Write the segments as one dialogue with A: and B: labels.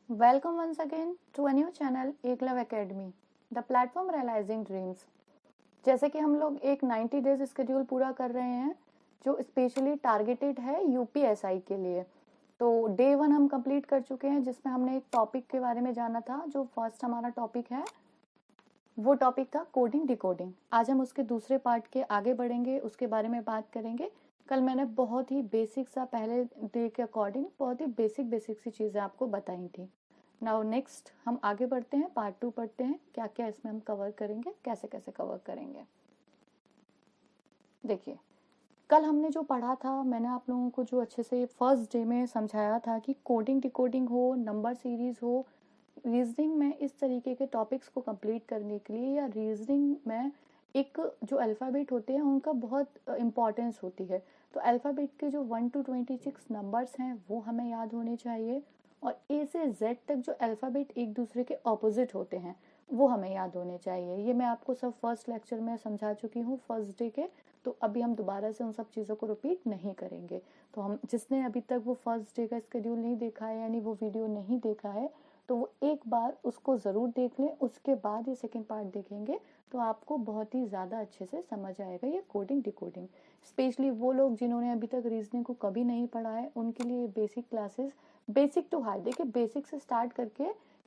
A: Welcome once again to a new channel एकलव academy the platform realising dreams. जैसे कि हम लोग एक 90 डेज स्केड्यूल पूरा कर रहे हैं जो स्पेशली टारगेटेड है यूपीएसआई के लिए। तो डे 1 हम कंप्लीट कर चुके हैं जिसमें हमने एक टॉपिक के बारे में जाना था। जो फर्स्ट हमारा टॉपिक है वो टॉपिक था कोडिंग डिकोडिंग। आज हम उसके दूसरे पार्ट के आगे बढ़ेंगे, उसके बारे में बात करेंगे। कल मैंने बहुत ही बेसिक सा पहले डे के अकॉर्डिंग बहुत ही बेसिक सी चीज़ें आपको बताई थी। नाउ नेक्स्ट हम आगे बढ़ते हैं, पार्ट 2 पढ़ते हैं क्या क्या इसमें हम कवर करेंगे, कैसे कैसे कवर करेंगे। देखिए, कल हमने जो पढ़ा था, मैंने आप लोगों को जो अच्छे से फर्स्ट डे में समझाया था कि कोडिंग डिकोडिंग हो, नंबर सीरीज हो, रीजनिंग में इस तरीके के टॉपिक्स को कंप्लीट करने के लिए या रीजनिंग में एक जो अल्फ़ाबेट होते हैं उनका बहुत इम्पोर्टेंस होती है। तो अल्फ़ाबेट के जो 1 to 26 नंबर्स हैं वो हमें याद होने चाहिए, और ए से जेड तक जो अल्फ़ाबेट एक दूसरे के ऑपोजिट होते हैं वो हमें याद होने चाहिए। ये मैं आपको सब फर्स्ट लेक्चर में समझा चुकी हूँ फर्स्ट डे के, तो अभी हम दोबारा से उन सब चीज़ों को रिपीट नहीं करेंगे। तो हम जिसने अभी तक वो फर्स्ट डे का स्केड्यूल नहीं देखा है यानी वो वीडियो नहीं देखा है तो वो एक बार उसको ज़रूर देख लें, उसके बाद ये सेकेंड पार्ट देखेंगे तो आपको बहुत ही ज़्यादा अच्छे से समझ आएगा ये कोडिंग डिकोडिंग। स्पेशली वो लोग जिन्होंने अभी तक रीजनिंग को कभी नहीं पढ़ा है उनके लिए basic classes, basic to high, देखिए बेसिक से स्टार्ट करके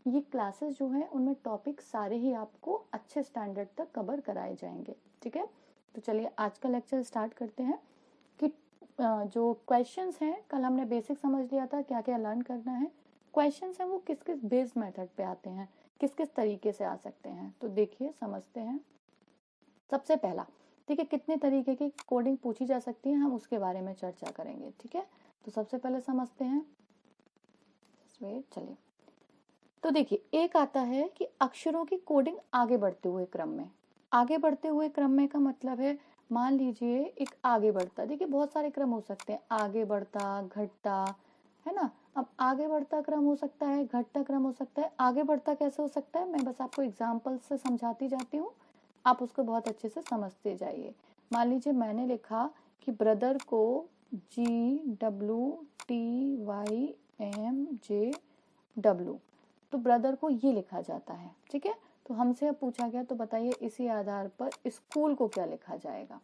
A: ये क्लासेस जो हैं उनमें टॉपिक सारे ही आपको अच्छे स्टैंडर्ड तक कवर कराए जाएंगे। ठीक है, तो चलिए आज का लेक्चर स्टार्ट करते हैं कि जो क्वेश्चंस हैं, कल हमने बेसिक समझ लिया था क्या क्या लर्न करना है। क्वेश्चंस हैं वो किस किस बेस्ड मेथड पे आते हैं, किस किस तरीके से आ सकते हैं, तो देखिए समझते हैं। सबसे पहला देखिए कितने तरीके की कोडिंग पूछी जा सकती है, हम उसके बारे में चर्चा करेंगे। ठीक है, तो सबसे पहले समझते हैं। चलिए, तो देखिए एक आता है कि अक्षरों की कोडिंग आगे बढ़ते हुए क्रम में। आगे बढ़ते हुए क्रम में का मतलब है, मान लीजिए एक आगे बढ़ता, देखिए बहुत सारे क्रम हो सकते हैं, आगे बढ़ता, घटता, है ना। अब आगे बढ़ता क्रम हो सकता है, घटता क्रम हो सकता है। आगे बढ़ता कैसे हो सकता है, मैं बस आपको एग्जाम्पल से समझाती जाती हूँ, आप उसको बहुत अच्छे से समझते जाइए। मान लीजिए मैंने लिखा कि ब्रदर को GWTYMJ, तो ब्रदर को ये लिखा जाता है। ठीक है, तो हमसे अब पूछा गया तो बताइए इसी आधार पर स्कूल को क्या लिखा जाएगा।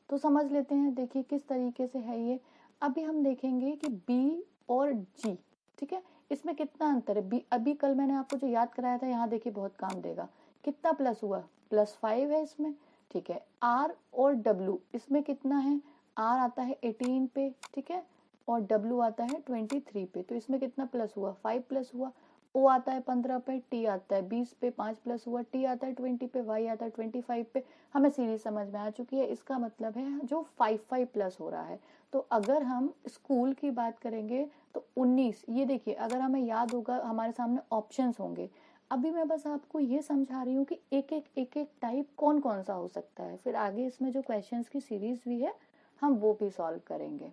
A: तो समझ लेते हैं, देखिए किस तरीके से है ये। अभी हम देखेंगे कि बी और जी, ठीक है, इसमें कितना अंतर है। बी अभी कल मैंने आपको जो याद कराया था, यहाँ देखिए बहुत काम देगा। कितना प्लस हुआ, +5 है इसमें। ठीक है, आर और डब्ल्यू इसमें कितना है, आर आता है 18 पे, ठीक है, और डब्ल्यू आता है 23 पे, तो इसमें कितना प्लस हुआ, 5 प्लस हुआ। ओ आता है 15 पे, टी आता है 20 पे, 5 प्लस हुआ, टी आता है 20 पे, वाई आता है 25 पे। हमें सीरीज समझ में आ चुकी है, इसका मतलब है जो 5 प्लस हो रहा है। तो अगर हम स्कूल की बात करेंगे तो 19, ये देखिए अगर हमें याद होगा हमारे सामने ऑप्शंस होंगे। अभी मैं बस आपको ये समझा रही हूँ कि एक एक टाइप कौन कौन सा हो सकता है, फिर आगे इसमें जो क्वेश्चंस की सीरीज भी है हम वो भी सॉल्व करेंगे।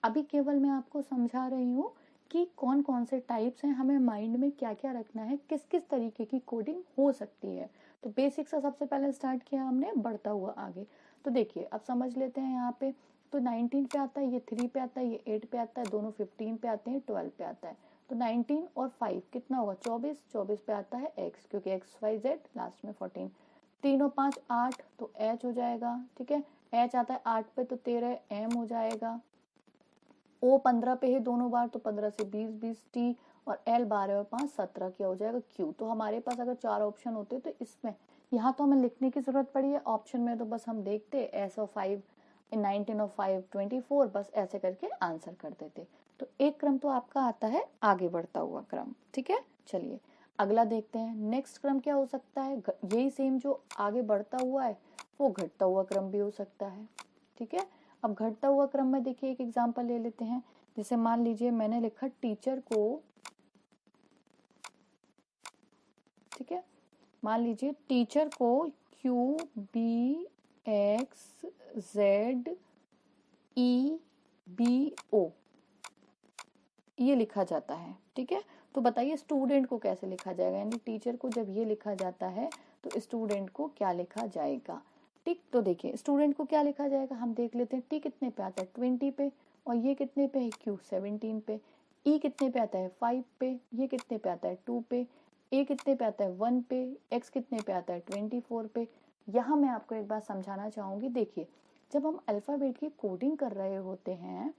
A: अभी केवल मैं आपको समझा रही हूँ कि कौन कौन से टाइप्स हैं, हमें माइंड में क्या क्या रखना है, किस किस तरीके की कोडिंग हो सकती है। तो बेसिक से सबसे पहले स्टार्ट किया हमने, बढ़ता हुआ आगे। तो देखिए अब समझ लेते हैं यहाँ पे, तो 19 पे आता है, ये 3 पे आता है, ये 8 पे आता है, दोनों 15 पे आते हैं, 12 पे आता है। तो 19 और 5 कितना होगा, 24, 24 पे आता है x, क्योंकि XYZ लास्ट में 14, 3 और 5 8, तो h हो जाएगा। ठीक है, h आता है 8 पे तो 13 m हो जाएगा। ओ 15 पे है दोनों बार, तो 15 से 20, 20 टी, और एल 12 और 5 17, क्या हो जाएगा क्यू। तो हमारे पास अगर 4 ऑप्शन होते तो इसमें, यहाँ तो हमें लिखने की जरूरत पड़ी है, ऑप्शन में तो बस हम देखते एस और 5, 19 और 5 24, बस ऐसे करके आंसर कर देते। तो एक क्रम तो आपका आता है आगे बढ़ता हुआ क्रम। ठीक है, चलिए अगला देखते हैं। नेक्स्ट क्रम क्या हो सकता है, यही सेम जो आगे बढ़ता हुआ है वो घटता हुआ क्रम भी हो सकता है। ठीक है, अब घटता हुआ क्रम में देखिए एक एग्जांपल ले लेते हैं। जैसे मान लीजिए मैंने लिखा टीचर को, ठीक है, मान लीजिए टीचर को QBXZEBO ये लिखा जाता है। ठीक है, तो बताइए स्टूडेंट को कैसे लिखा जाएगा, यानी टीचर को जब ये लिखा जाता है तो स्टूडेंट को क्या लिखा जाएगा। ठीक, तो देखिए स्टूडेंट को क्या लिखा जाएगा, हम देख लेते हैं। टी कितने पे आता है, 20 पे, और ये कितने पे है, क्यू 17 पे। ई कितने पे आता है 5 पे, ये कितने पे आता है 2 पे, ए कितने पे आता है 1 पे, एक्स कितने पे आता है 24 पे। यहाँ मैं आपको एक बात समझाना चाहूंगी, देखिए जब हम अल्फाबेट की कोडिंग कर रहे होते हैं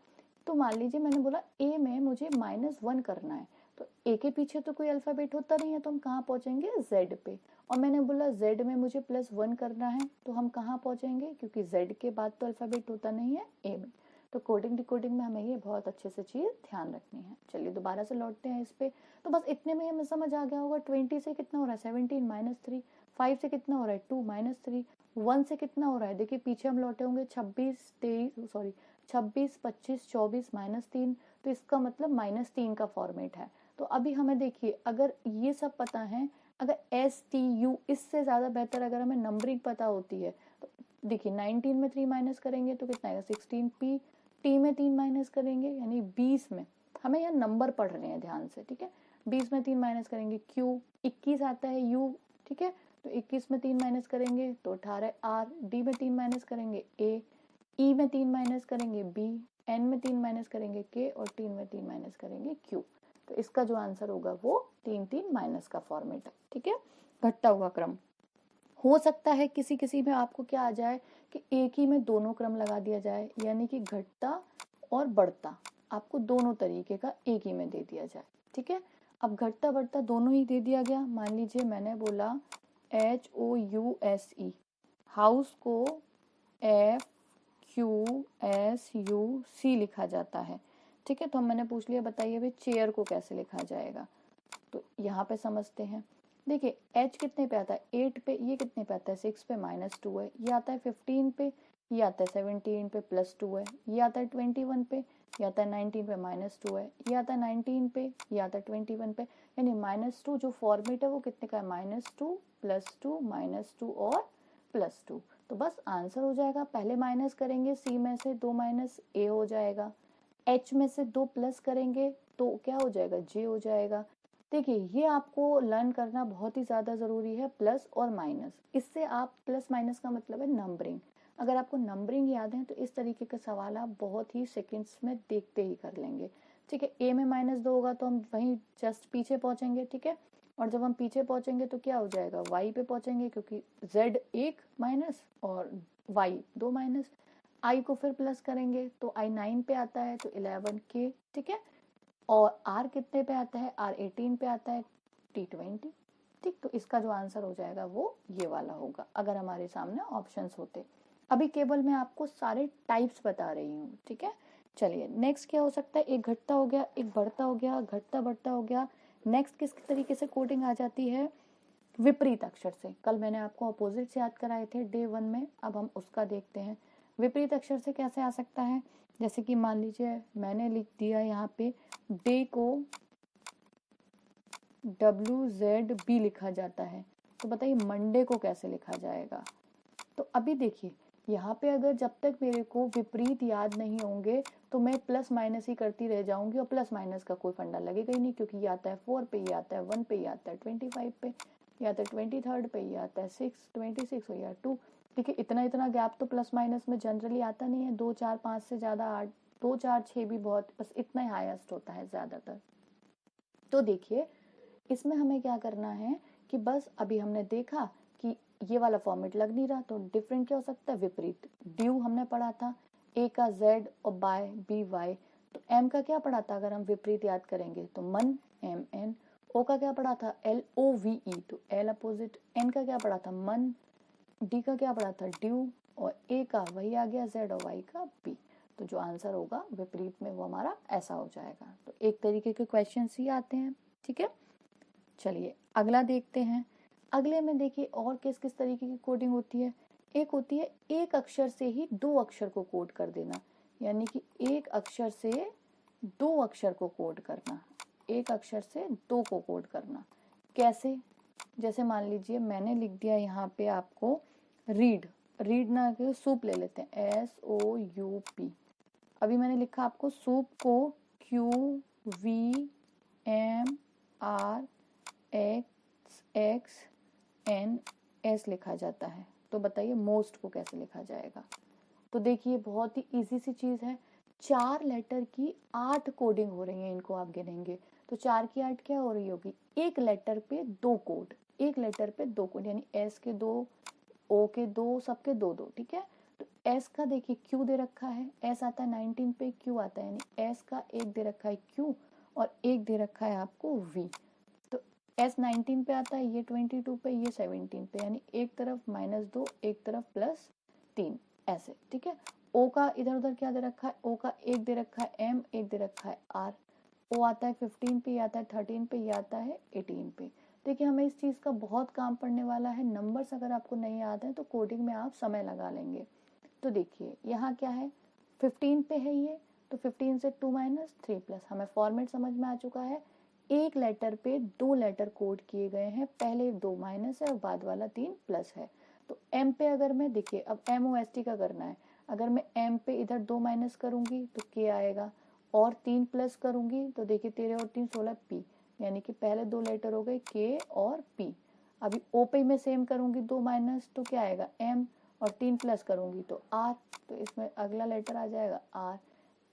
A: तो मान लीजिए मैंने बोला ए में मुझे -1 करना है, तो ए के पीछे तो कोई अल्फाबेट होता नहीं है, तो हम कहाँ पहुंचेंगे जेड पे। और मैंने बोला जेड में मुझे +1 करना है, तो हम कहाँ पहुंचेंगे, क्योंकि जेड के बाद तो अल्फाबेट होता नहीं है ए में। तो कोडिंग डिकोडिंग में हमें ये बहुत अच्छे से चीज ध्यान रखनी है। चलिए दोबारा से लौटते हैं इस पे। तो बस इतने में हमें समझ आ गया होगा 20 से कितना हो रहा है 17 -3, 5 से कितना हो रहा है 2 -3, 1 से कितना हो रहा है, देखिए पीछे हम लौटे होंगे 26 25 24 -3, तो इसका मतलब -3 का फॉर्मेट है। तो अभी हमें देखिए अगर ये सब पता है, अगर STU इससे ज्यादा बेहतर अगर हमें नंबरिंग पता होती है, तो देखिए 19 में 3 माइनस करेंगे तो कितना आएगा 16p, टी में 3 माइनस करेंगे यानी 20 में, हमें यहाँ नंबर पढ़ रहे हैं ध्यान से, ठीक है। 20 में 3 माइनस करेंगे Q, 21 आता है U, ठीक है, तो 21 में 3 माइनस करेंगे तो 18 R, D में 3 माइनस करेंगे A, E में 3 माइनस करेंगे B, N में 3 माइनस करेंगे K और T में 3 माइनस करेंगे Q। तो इसका जो आंसर होगा वो 3 माइनस का फॉर्मेट है, ठीक है, घटता हुआ क्रम। हो सकता है किसी किसी में आपको क्या आ जाए कि एक ही में दोनों क्रम लगा दिया जाए, यानी कि घटता और बढ़ता आपको दोनों तरीके का एक ही में दे दिया जाए, ठीक है। अब घटता बढ़ता दोनों ही दे दिया गया, मान लीजिए मैंने बोला HOUSE, हाउस को FQSUC लिखा जाता है, ठीक है। तो मैंने पूछ लिया बताइए भाई चेयर को कैसे लिखा जाएगा, तो यहाँ पे समझते हैं। देखिए H कितने पे आता है 8 पे, ये कितने पे आता है 6 पे -2 है, ये आता है 15 पे, ये आता है 17 पे +2 है, ये आता है 21 पे, ये आता है 19 पे -2 है, ये आता है 19 पे, ये आता है 21 पे, यानी -2 जो फॉर्मेट है वो कितने का है -2 +2 -2 और +2। तो बस आंसर हो जाएगा, पहले माइनस करेंगे C में से 2 माइनस A हो जाएगा, H में से 2 प्लस करेंगे तो क्या हो जाएगा J हो जाएगा। देखिए ये आपको लर्न करना बहुत ही ज़्यादा ज़रूरी है, प्लस और माइनस, इससे आप प्लस माइनस का मतलब है नंबरिंग। अगर आपको नंबरिंग याद है तो इस तरीके के सवाल आप बहुत ही सेकंड्स में देखते ही कर लेंगे, ठीक है। A में -2 होगा तो हम वहीं जस्ट पीछे पहुंचेंगे, ठीक है, और जब हम पीछे पहुंचेंगे तो क्या हो जाएगा Y पे पहुंचेंगे, क्योंकि Z 1 माइनस और Y 2 माइनस। I को फिर प्लस करेंगे तो I 9 पे आता है तो 11K, ठीक है, और R कितने पे आता है R 18 पे आता है T20, ठीक। तो इसका जो आंसर हो जाएगा वो ये वाला होगा अगर हमारे सामने ऑप्शंस होते। अभी केवल मैं आपको सारे टाइप्स बता रही हूँ, ठीक है। चलिए नेक्स्ट क्या हो सकता है, एक घटता हो गया, एक बढ़ता हो गया, घटता बढ़ता हो गया। नेक्स्ट किस तरीके से कोडिंग आ जाती है, विपरीत अक्षर से। कल मैंने आपको अपोजिट्स याद कराए थे डे 1 में, अब हम उसका देखते हैं विपरीत अक्षर से कैसे आ सकता है। जैसे कि मान लीजिए मैंने लिख दिया यहाँ पे डे को WZB लिखा जाता है, तो बताइए मंडे को कैसे लिखा जाएगा। तो अभी देखिए यहाँ पे अगर जब तक मेरे को विपरीत याद नहीं होंगे तो मैं प्लस माइनस ही करती रह जाऊंगी, और प्लस माइनस का कोई फंडा लगेगा ही नहीं, क्योंकि ये आता है 4 पे, ये आता है 1 पे, ये आता है 25 पे, ये आता है 23 पे, ये आता है 6 26 और या 2। देखिए इतना इतना गैप तो प्लस माइनस में जनरली आता नहीं है, 2 4 5 से ज्यादा 8, 2 4 6 भी बहुत, बस इतना ही हाईएस्ट होता है ज्यादातर। तो देखिए इसमें हमें क्या करना है कि बस अभी हमने देखा कि ये वाला फॉर्मेट लग नहीं रहा, तो डिफरेंट क्या हो सकता है विपरीत। ड्यू हमने पढ़ा था, ए का जेड और बाय बी वाई, तो एम का क्या पढ़ा था अगर हम विपरीत याद करेंगे तो मन एम एन। ओ का क्या पढ़ा था LOVE, तो एल अपोजिट। एन का क्या पढ़ा था मन। डी का क्या पढ़ा था ड्यू, और ए का वही आ गया जेड और वाई का बी। तो जो आंसर होगा विपरीत में वो हमारा ऐसा हो जाएगा। तो एक तरीके के क्वेश्चन ही आते हैं, ठीक है। चलिए अगला देखते हैं। अगले में देखिए और किस किस तरीके की कोडिंग होती है। एक होती है एक अक्षर से ही 2 अक्षर को कोड कर देना, यानी कि एक अक्षर से 2 अक्षर को कोड करना, एक अक्षर से 2 को कोड करना। कैसे, जैसे मान लीजिए मैंने लिख दिया यहाँ पे आपको रीड, रीड ना के सूप ले लेते हैं SOUP। अभी मैंने लिखा आपको सूप को QVMRXXNS लिखा जाता है, तो बताइए मोस्ट को कैसे लिखा जाएगा। तो देखिए बहुत ही इजी सी चीज है, 4 लेटर की 8 कोडिंग हो रही है, इनको आप गिनेंगे तो 4 की 8 क्या हो रही होगी, एक लेटर पे 2 कोड, एक लेटर पे 2 कोड, यानी एस के 2, ओ के 2, सबके 2-2, ठीक है। तो एस का देखिए क्यू दे रखा है, एस आता है 19 पे, क्यू आता है, यानी एस का एक दे रखा है क्यू और एक दे रखा है आपको वी। तो एस 19 पे आता है, ये 22 पे, ये 17 पे, यानी एक तरफ -2, एक तरफ +3, ऐसे, ठीक है। ओ का इधर उधर क्या दे रखा है, ओ का एक दे रखा है एम, एक दे रखा है आर। ओ आता है 15 पे, ये आता है 13 पे, ये आता है 18 पे। देखिए हमें इस चीज़ का बहुत काम पड़ने वाला है। नंबर्स अगर आपको नहीं याद है तो कोडिंग में आप समय लगा लेंगे। तो देखिए यहाँ क्या है, 15 पे है ये, तो 15 से 2 माइनस 3 प्लस, हमें फॉर्मेट समझ में आ चुका है। एक लेटर पे 2 लेटर कोड किए गए हैं, पहले 2 माइनस है और बाद वाला 3 प्लस है। तो एम पे अगर मैं, देखिए अब एम ओ एस टी का करना है, अगर मैं एम पे इधर 2 माइनस करूंगी तो के आएगा, और 3 प्लस करूंगी तो देखिए 13 और 3 16 पी, यानी कि पहले 2 लेटर हो गए के और पी। अभी ओ पे मैं सेम करूंगी 2 माइनस तो क्या आएगा एम, और 3 प्लस करूंगी तो आर, तो इसमें अगला लेटर आ जाएगा आर।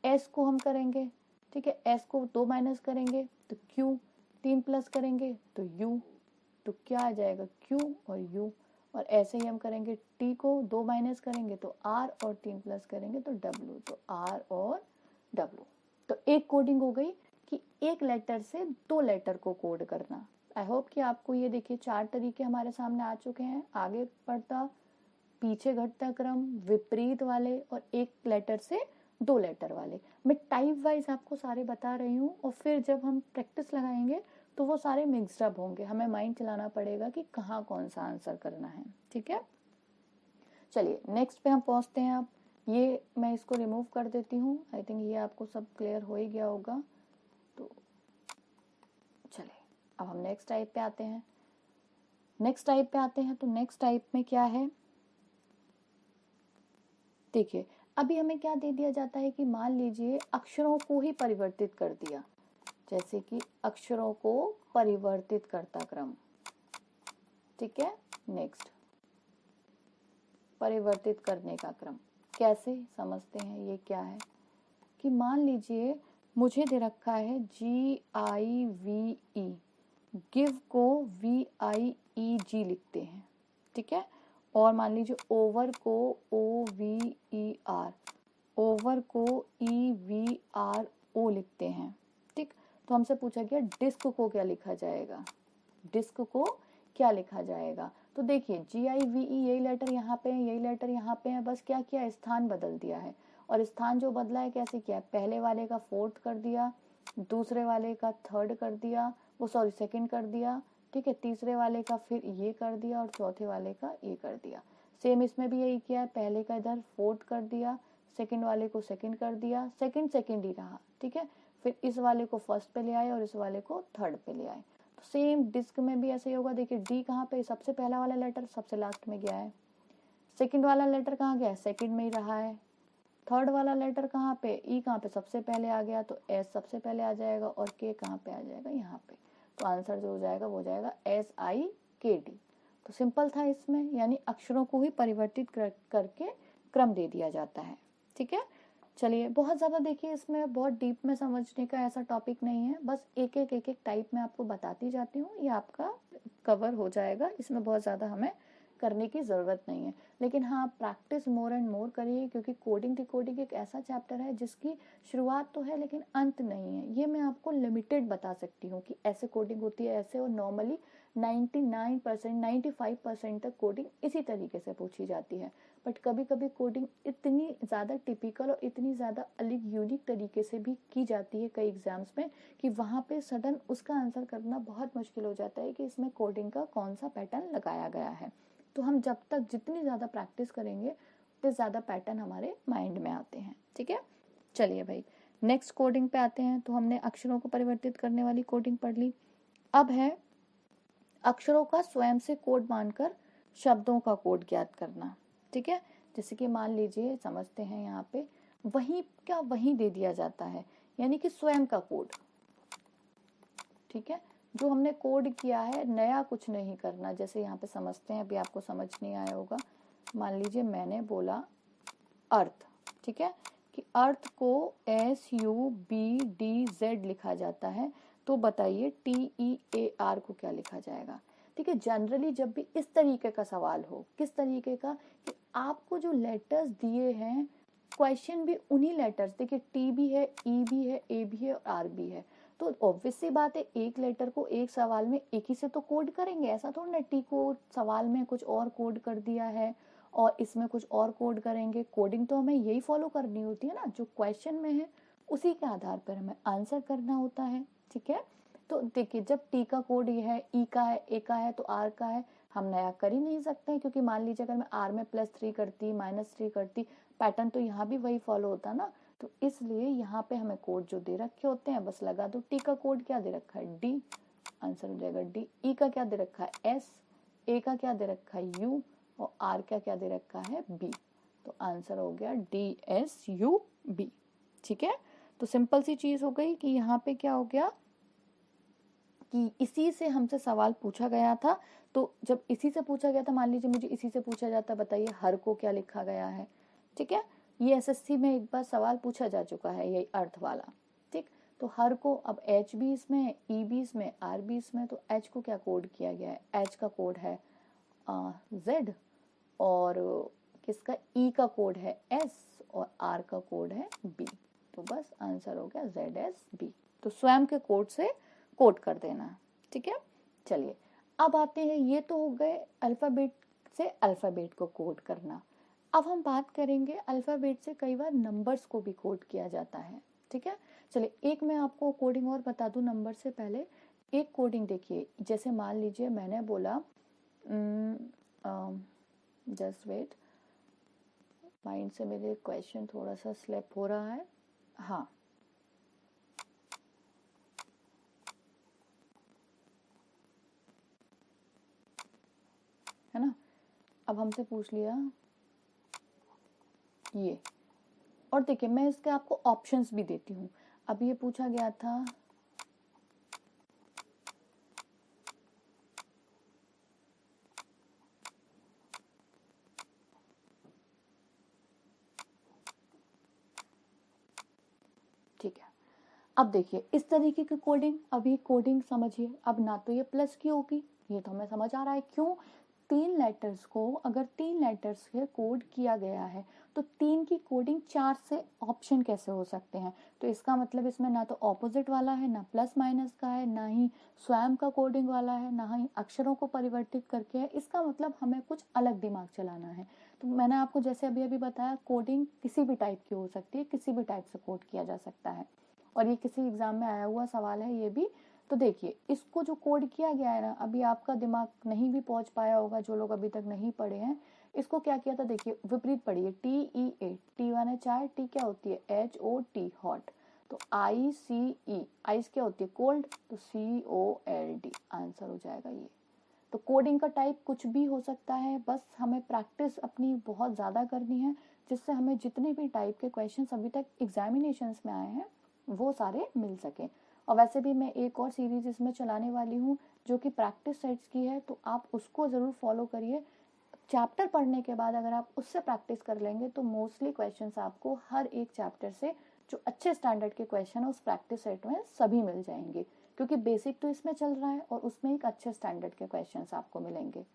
A: एस को हम करेंगे, ठीक है, एस को 2 माइनस करेंगे तो क्यू, 3 प्लस करेंगे तो यू, तो क्या आ जाएगा क्यू और यू। और ऐसे ही हम करेंगे, टी को 2 माइनस करेंगे तो आर और 3 प्लस करेंगे तो डब्ल्यू, तो आर और डब्ल्यू। तो एक कोडिंग हो गई कि एक लेटर से 2 लेटर को कोड करना। आई होप कि आपको ये देखिए 4 तरीके हमारे सामने आ चुके हैं, आगे बढ़ता, पीछे घटता क्रम, विपरीत वाले और एक लेटर से 2 लेटर वाले। मैं टाइप वाइज आपको सारे बता रही हूँ, और फिर जब हम प्रैक्टिस लगाएंगे तो वो सारे मिक्सड अप होंगे, हमें माइंड चलाना पड़ेगा कि कहाँ कौन सा आंसर करना है, ठीक है। चलिए नेक्स्ट पे हम पहुंचते हैं। आप ये मैं इसको रिमूव कर देती हूँ, आई थिंक ये आपको सब क्लियर हो ही गया होगा। तो चलिए अब हम नेक्स्ट टाइप पे आते हैं। तो नेक्स्ट टाइप में क्या है, देखिए अभी हमें क्या दे दिया जाता है कि मान लीजिए अक्षरों को ही परिवर्तित कर दिया, जैसे कि अक्षरों को परिवर्तित करता क्रम, ठीक है। नेक्स्ट, परिवर्तित करने का क्रम कैसे समझते हैं, ये क्या है कि मान लीजिए मुझे दे रखा है GIVE, गिव को VIEG लिखते हैं, ठीक है। और मान लीजिए ओवर को OVER, ओवर को EVRO लिखते हैं, ठीक। तो हमसे पूछा गया डिस्क को क्या लिखा जाएगा, डिस्क को क्या लिखा जाएगा। तो देखिए GIVE, यही लेटर यहाँ पे है, यही लेटर यहाँ पे है, बस क्या किया, स्थान बदल दिया है। और स्थान जो बदला है कैसे किया, पहले वाले का 4th कर दिया, दूसरे वाले का 3rd कर दिया, वो सॉरी 2nd कर दिया, ठीक है, तीसरे वाले का फिर ये कर दिया और चौथे वाले का ये कर दिया। सेम इसमें भी यही किया है, पहले का इधर 4th कर दिया, सेकंड वाले को 2nd कर दिया, सेकंड ही रहा, ठीक है। फिर इस वाले को 1st पे ले आए और इस वाले को 3rd पे ले आए। तो सेम डिस्क में भी ऐसे ही होगा। देखिए डी कहाँ पे, सबसे पहला वाला लेटर सबसे लास्ट में गया है, सेकंड वाला लेटर कहाँ गया, सेकंड में ही रहा है, थर्ड वाला लेटर कहाँ पे, ई कहाँ पे सबसे पहले आ गया, तो एस सबसे पहले आ जाएगा, और के कहाँ पे आ जाएगा, यहाँ पे। तो आंसर जो हो जाएगा वो जाएगा SIKD। तो सिंपल था इसमें, यानी अक्षरों को ही परिवर्तित करके क्रम दे दिया जाता है, ठीक है। चलिए बहुत ज़्यादा देखिए इसमें बहुत डीप में समझने का ऐसा टॉपिक नहीं है, बस एक एक टाइप में आपको बताती जाती हूँ, ये आपका कवर हो जाएगा, इसमें बहुत ज़्यादा हमें करने की ज़रूरत नहीं है। लेकिन हाँ प्रैक्टिस मोर एंड मोर करिए, क्योंकि कोडिंग डिकोडिंग एक ऐसा चैप्टर है जिसकी शुरुआत तो है लेकिन अंत नहीं है। ये मैं आपको लिमिटेड बता सकती हूँ कि ऐसे कोडिंग होती है ऐसे, और नॉर्मली 99% 95% तक कोडिंग इसी तरीके से पूछी जाती है। बट कभी कभी कोडिंग इतनी ज़्यादा टिपिकल और इतनी ज़्यादा अलग यूनिक तरीके से भी की जाती है कई एग्जाम्स में, कि वहाँ पे सडन उसका आंसर करना बहुत मुश्किल हो जाता है कि इसमें कोडिंग का कौन सा पैटर्न लगाया गया है। तो हम जब तक जितनी ज़्यादा प्रैक्टिस करेंगे उतने ज़्यादा पैटर्न हमारे माइंड में आते हैं, ठीक है। चलिए भाई नेक्स्ट कोडिंग पे आते हैं। तो हमने अक्षरों को परिवर्तित करने वाली कोडिंग पढ़ ली। अब है अक्षरों का स्वयं से कोड मानकर शब्दों का कोड ज्ञात करना, ठीक है। जैसे कि मान लीजिए समझते हैं यहाँ पे वहीं का वहीं दे दिया जाता है, यानी कि स्वयं का कोड, ठीक है। जो हमने कोड किया है नया कुछ नहीं करना। जैसे यहाँ पे समझते हैं, अभी आपको समझ नहीं आया होगा, मान लीजिए मैंने बोला अर्थ, ठीक है, कि अर्थ को SUBDZ लिखा जाता है, तो बताइए TEAR को क्या लिखा जाएगा। ठीक है, जनरली जब भी इस तरीके का सवाल हो, किस तरीके का, कि आपको जो लेटर्स दिए हैं, क्वेश्चन भी उन्हीं लेटर्स, देखिए T भी है, E भी है, A भी है और R भी है, तो ऑब्वियस सी बात है एक लेटर को एक सवाल में एक ही से तो कोड करेंगे, ऐसा थोड़ा ना टी को सवाल में कुछ और कोड कर दिया है और इसमें कुछ और कोड करेंगे। कोडिंग तो हमें यही फॉलो करनी होती है ना, जो क्वेश्चन में है उसी के आधार पर हमें आंसर करना होता है। ठीक है, तो देखिए जब टी का कोड ये है, ई का है, ए का है, तो आर का है, हम नया कर ही नहीं सकते, क्योंकि मान लीजिए अगर मैं आर में +3 करती, -3 करती, पैटर्न तो यहाँ भी वही फॉलो होता ना, तो इसलिए यहाँ पे हमें कोड जो दे रखे होते हैं बस लगा दो। टी का कोड क्या दे रखा है, डी, आंसर हो जाएगा डी। ई का क्या दे रखा है, एस, ए का क्या दे रखा है, यू, और आर का क्या दे रखा है, बी, तो आंसर हो गया DSUB। ठीक है, तो सिंपल सी चीज हो गई कि यहाँ पे क्या हो गया कि इसी से हमसे सवाल पूछा गया था, तो जब इसी से पूछा गया था, मान लीजिए मुझे इसी से पूछा जाता, बताइए हर को क्या लिखा गया है। ठीक है, ये SSC में एक बार सवाल पूछा जा चुका है, यही अर्थ वाला। ठीक, तो हर को अब H भी इसमें है, E भी इसमें, R भी इसमें, तो H को क्या कोड किया गया है, H का कोड है Z, और किसका, E का कोड है S, और R का कोड है B, तो बस आंसर हो गया ZSB। तो स्वयं के कोड से कोड कर देना। ठीक है, चलिए अब आते हैं, ये तो हो गए अल्फाबेट से अल्फाबेट को कोड करना। अब हम बात करेंगे अल्फाबेट से कई बार नंबर्स को भी कोड किया जाता है। ठीक है, चलिए एक मैं आपको कोडिंग और बता दूं नंबर से पहले। एक कोडिंग देखिए, जैसे मान लीजिए मैंने बोला जस्ट वेट, माइंड से मेरे क्वेश्चन थोड़ा सा स्लिप हो रहा है। हाँ, है ना, अब हमसे पूछ लिया ये, और देखिए मैं इसके आपको ऑप्शंस भी देती हूँ। अब ये पूछा गया था ठीक है, अब देखिए इस तरीके की कोडिंग, अभी कोडिंग समझिए, अब ना तो ये प्लस की होगी, ये तो हमें समझ आ रहा है, क्यों, 3 लेटर्स को अगर 3 लेटर्स से कोड किया गया है, तो 3 की कोडिंग 4 से ऑप्शन कैसे हो सकते हैं, तो इसका मतलब इसमें ना तो ऑपोजिट वाला है, ना प्लस माइनस का है, ना ही स्वयं का कोडिंग वाला है, ना ही अक्षरों को परिवर्तित करके है, इसका मतलब हमें कुछ अलग दिमाग चलाना है। तो मैंने आपको जैसे अभी अभी बताया, कोडिंग किसी भी टाइप की हो सकती है, किसी भी टाइप से कोड किया जा सकता है, और ये किसी एग्जाम में आया हुआ सवाल है ये भी। तो देखिए इसको जो कोड किया गया है ना, अभी आपका दिमाग नहीं भी पहुंच पाया होगा, जो लोग अभी तक नहीं पढ़े हैं, इसको क्या किया था, देखिए विपरीत पढ़िए, TEA, टी माने चाय, टी क्या होती है, HOT, हॉट, तो ICE, आइस क्या होती है, कोल्ड, तो COLD, आंसर हो जाएगा ये। तो कोडिंग का टाइप कुछ भी हो सकता है, बस हमें प्रैक्टिस अपनी बहुत ज़्यादा करनी है, जिससे हमें जितने भी टाइप के क्वेश्चंस अभी तक एग्जामिनेशंस में आए हैं वो सारे मिल सके। और वैसे भी मैं एक और सीरीज इसमें चलाने वाली हूँ जो कि प्रैक्टिस सेट्स की है, तो आप उसको ज़रूर फॉलो करिए। चैप्टर पढ़ने के बाद अगर आप उससे प्रैक्टिस कर लेंगे तो मोस्टली क्वेश्चंस आपको हर एक चैप्टर से जो अच्छे स्टैंडर्ड के क्वेश्चन है उस प्रैक्टिस सेट में सभी मिल जाएंगे, क्योंकि बेसिक तो इसमें चल रहा है और उसमें एक अच्छे स्टैंडर्ड के क्वेश्चंस आपको मिलेंगे।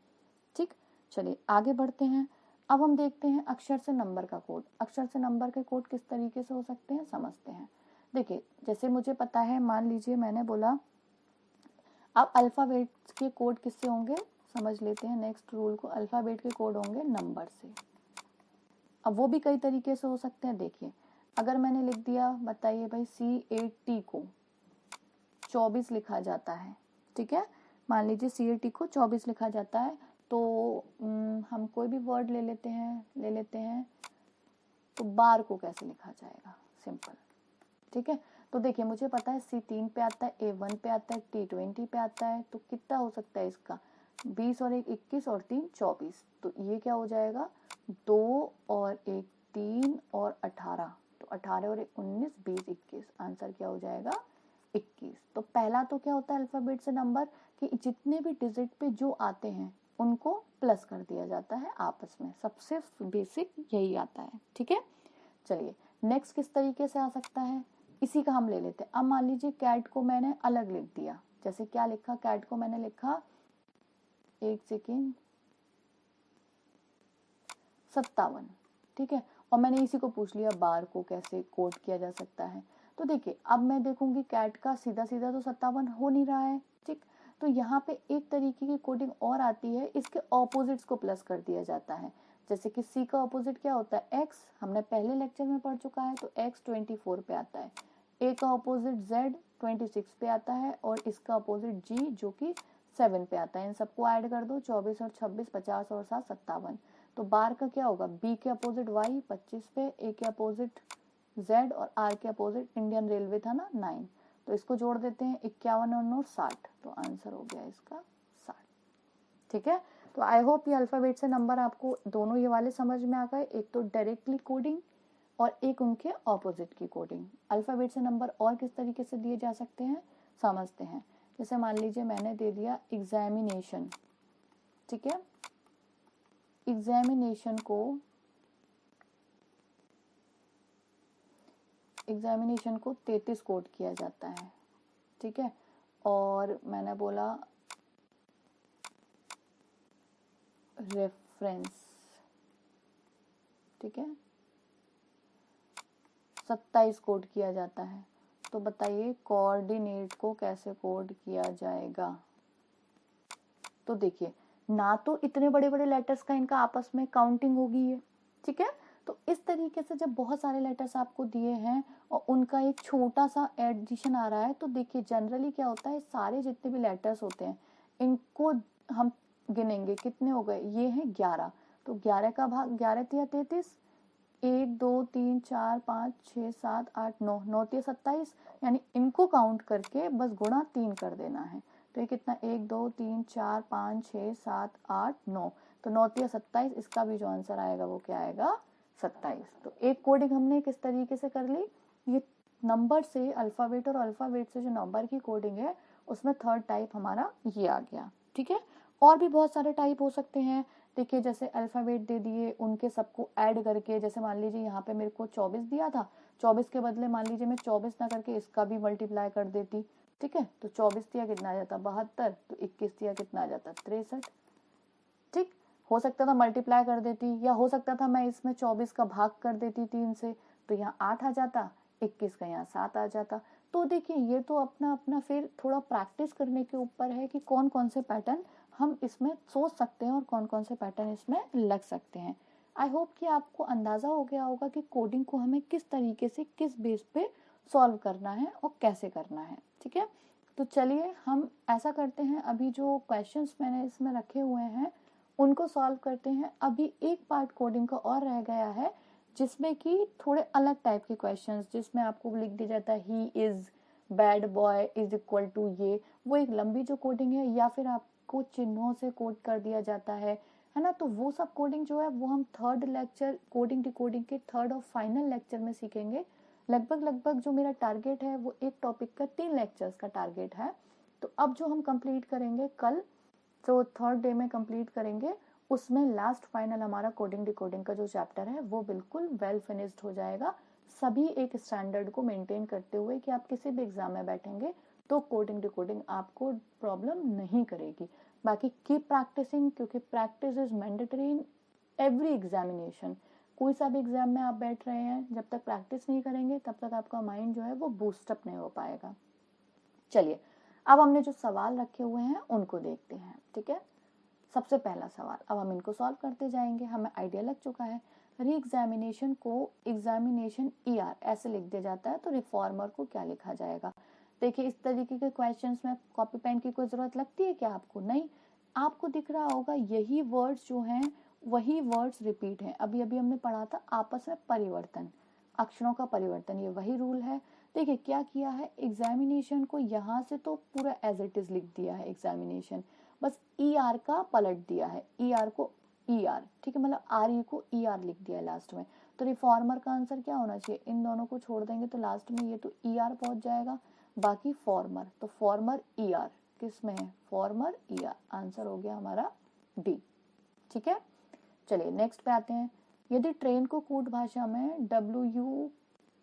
A: ठीक, चलिए आगे बढ़ते हैं। अब हम देखते हैं अक्षर से नंबर का कोड। अक्षर से नंबर के कोड किस तरीके से हो सकते हैं समझते हैं। देखिए जैसे मुझे पता है, मान लीजिए मैंने बोला, अब अल्फाबेट के कोड किससे होंगे समझ लेते हैं। नेक्स्ट रूल को, अल्फाबेट के कोड होंगे नंबर से। अब वो भी कई तरीके से हो सकते हैं। देखिए अगर मैंने लिख दिया, बताइए भाई CAT को 24 लिखा जाता है, ठीक है, मान लीजिए CAT को 24 लिखा जाता है, तो हम कोई भी वर्ड ले लेते हैं, तो बार को कैसे लिखा जाएगा, सिंपल। ठीक है, तो देखिए मुझे पता है C3 पे आता है, A1 पे आता है, T20 पे आता है, तो कितना हो सकता है इसका, 20 और 1 21 और 3 24, तो ये क्या हो जाएगा, 2 और 1 3 और 18, तो 18 और 1 19 20 21, आंसर क्या हो जाएगा 21। तो पहला तो क्या होता है अल्फाबेट से नंबर, कि जितने भी डिजिट पे जो आते हैं उनको प्लस कर दिया जाता है आपस में, सबसे बेसिक यही आता है। ठीक है, चलिए नेक्स्ट किस तरीके से आ सकता है, इसी का हम ले लेते हैं। अब मान लीजिए कैट को मैंने अलग लिख दिया, जैसे क्या लिखा, कैट को मैंने लिखा, एक सेकेंड, 57, ठीक है, और मैंने इसी को पूछ लिया बार को कैसे कोड किया जा सकता है। तो देखिए अब मैं देखूंगी कैट का सीधा सीधा तो 57 हो नहीं रहा है, ठीक, तो यहाँ पे एक तरीके की कोडिंग और आती है, इसके ऑपोजिट्स को प्लस कर दिया जाता है। जैसे कि सी का ऑपोजिट क्या होता है, एक्स, हमने पहले लेक्चर में पढ़ चुका है, तो एक्स 24 पे आता है। ए का ऑपोजिट जेड 26 पे आता है, और इसका ऑपोजिट जी जो कि 7 पे आता है। इन सबको ऐड कर दो, 24 और 26, 50 और 7, 57। तो बार का क्या होगा, बी के अपोजिट वाई 25 पे, ए के अपोजिट जेड, और आर के अपोजिट इंडियन रेलवे था ना 9, तो इसको जोड़ देते हैं, 51 और 9 60, तो आंसर हो गया इसका 60, ठीक है। तो आई होप ये अल्फाबेट से नंबर आपको दोनों ये वाले समझ में आ गए, एक तो डायरेक्टली कोडिंग और एक उनके ऑपोजिट की कोडिंग। अल्फाबेट से नंबर और किस तरीके से दिए जा सकते हैं समझते हैं। जैसे मान लीजिए मैंने दे दिया एग्जामिनेशन, ठीक है, एग्जामिनेशन को 33 कोड किया जाता है, ठीक है, और मैंने बोला रेफरेंस, ठीक है, 27 कोड किया जाता है। तो बताइए कोऑर्डिनेट को कैसे कोड किया जाएगा। तो देखिए ना तो इतने बड़े बड़े लेटर्स का इनका आपस में काउंटिंग होगी है, ठीक है, तो इस तरीके से जब बहुत सारे लेटर्स आपको दिए हैं और उनका एक छोटा सा एडिशन आ रहा है, तो देखिए जनरली क्या होता है, सारे जितने भी लेटर्स होते हैं इनको हम गिनेंगे, कितने हो गए, ये है 11, तो 11 का भाग 11 तिया 33, 1 2 3 4 5 6 7 8 9, 9 तिया 27, यानी इनको काउंट करके बस गुणा 3 कर देना है। तो ये कितना, 1 2 3 4 5 6 7 8 9, तो 9 तिया 27, इसका भी जो आंसर आएगा वो क्या आएगा 27। तो एक कोडिंग हमने किस तरीके से कर ली, ये नंबर से अल्फाबेट और अल्फाबेट से जो नंबर की कोडिंग है उसमें थर्ड टाइप हमारा ये आ गया, ठीक है। और भी बहुत सारे टाइप हो सकते हैं, देखिए जैसे अल्फाबेट दे दिए, उनके सबको ऐड करके, जैसे मान लीजिए यहाँ पे मेरे को 24 दिया था, 24 के बदले मान लीजिए मैं 24 ना करके इसका भी मल्टीप्लाई कर देती, ठीक है, तो 24 दिया कितना आ जाता 72, तो 21 दिया कितना आ जाता 63, ठीक, हो सकता था मल्टीप्लाई कर देती, या हो सकता था मैं इसमें 24 का भाग कर देती 3 से, तो यहाँ 8 आ जाता, 21 का यहाँ 7 आ जाता। तो देखिए ये तो अपना अपना फिर थोड़ा प्रैक्टिस करने के ऊपर है कि कौन कौन से पैटर्न हम इसमें सोच सकते हैं और कौन कौन से पैटर्न इसमें लग सकते हैं। आई होप कि आपको अंदाजा हो गया होगा कि कोडिंग को हमें किस तरीके से किस बेस पे सॉल्व करना है और कैसे करना है, ठीक है। तो चलिए हम ऐसा करते हैं, अभी जो क्वेश्चंस मैंने इसमें रखे हुए हैं उनको सॉल्व करते हैं। अभी एक पार्ट कोडिंग का और रह गया है जिसमें कि थोड़े अलग टाइप के क्वेश्चंस, जिसमें आपको लिख दिया जाता है he is bad boy is equal to ये, वो एक लंबी जो कोडिंग है, या फिर आपको चिन्हों से कोड कर दिया जाता है ना। तो वो सब कोडिंग जो है वो हम थर्ड लेक्चर कोडिंग डिकोडिंग के थर्ड और फाइनल लेक्चर में सीखेंगे। लगभग जो मेरा टारगेट है वो एक टॉपिक का 3 लेक्चर्स का टारगेट है। तो अब जो हम कंप्लीट करेंगे कल, जो थर्ड डे में कंप्लीट करेंगे, उसमें लास्ट फाइनल हमारा कोडिंग डिकोडिंग का जो चैप्टर है वो बिल्कुल वेल फिनिश्ड हो जाएगा, सभी एक स्टैंडर्ड को मेंटेन करते हुए कि आप किसी भी एग्जाम में बैठेंगे तो कोडिंग डिकोडिंग आपको प्रॉब्लम नहीं करेगी। बाकी कीप प्रैक्टिसिंग, क्योंकि practice is mandatory in every examination. कोई सा भी एग्जाम में आप बैठ रहे हैं, जब तक प्रैक्टिस नहीं करेंगे तब तक आपका माइंड जो है वो बूस्टअप नहीं हो पाएगा। चलिए अब हमने जो सवाल रखे हुए हैं उनको देखते हैं, ठीक है। सबसे पहला सवाल, अब हम इनको सॉल्व करते जाएंगे, हमें आइडिया लग चुका है। री एग्जामिनेशन को एग्जामिनेशन ER ऐसे लिख दिया जाता है, तो रिफॉर्मर को क्या लिखा जाएगा। देखिए इस तरीके के क्वेश्चंस में कॉपी पेन की कोई जरूरत लगती है क्या आपको, नहीं, आपको दिख रहा होगा यही वर्ड्स जो हैं वही वर्ड्स रिपीट हैं। अभी अभी हमने पढ़ा था आपस में परिवर्तन, अक्षरों का परिवर्तन, ये वही रूल है। देखिए क्या किया है, एग्जामिनेशन को यहाँ से तो पूरा एज इट इज लिख दिया है एग्जामिनेशन, बस ER का पलट दिया है, ER को ER, ठीक है, मतलब RE को ER लिख दिया है लास्ट में। तो रिफॉर्मर का आंसर क्या होना चाहिए, इन दोनों को छोड़ देंगे तो लास्ट में ये तो ER पहुंच जाएगा, बाकी फॉर्मर, तो फॉर्मर ER किस में है, फॉर्मर ER, आंसर हो गया हमारा D, ठीक है। चलिए नेक्स्ट पे आते हैं। यदि ट्रेन को कूट भाषा में WU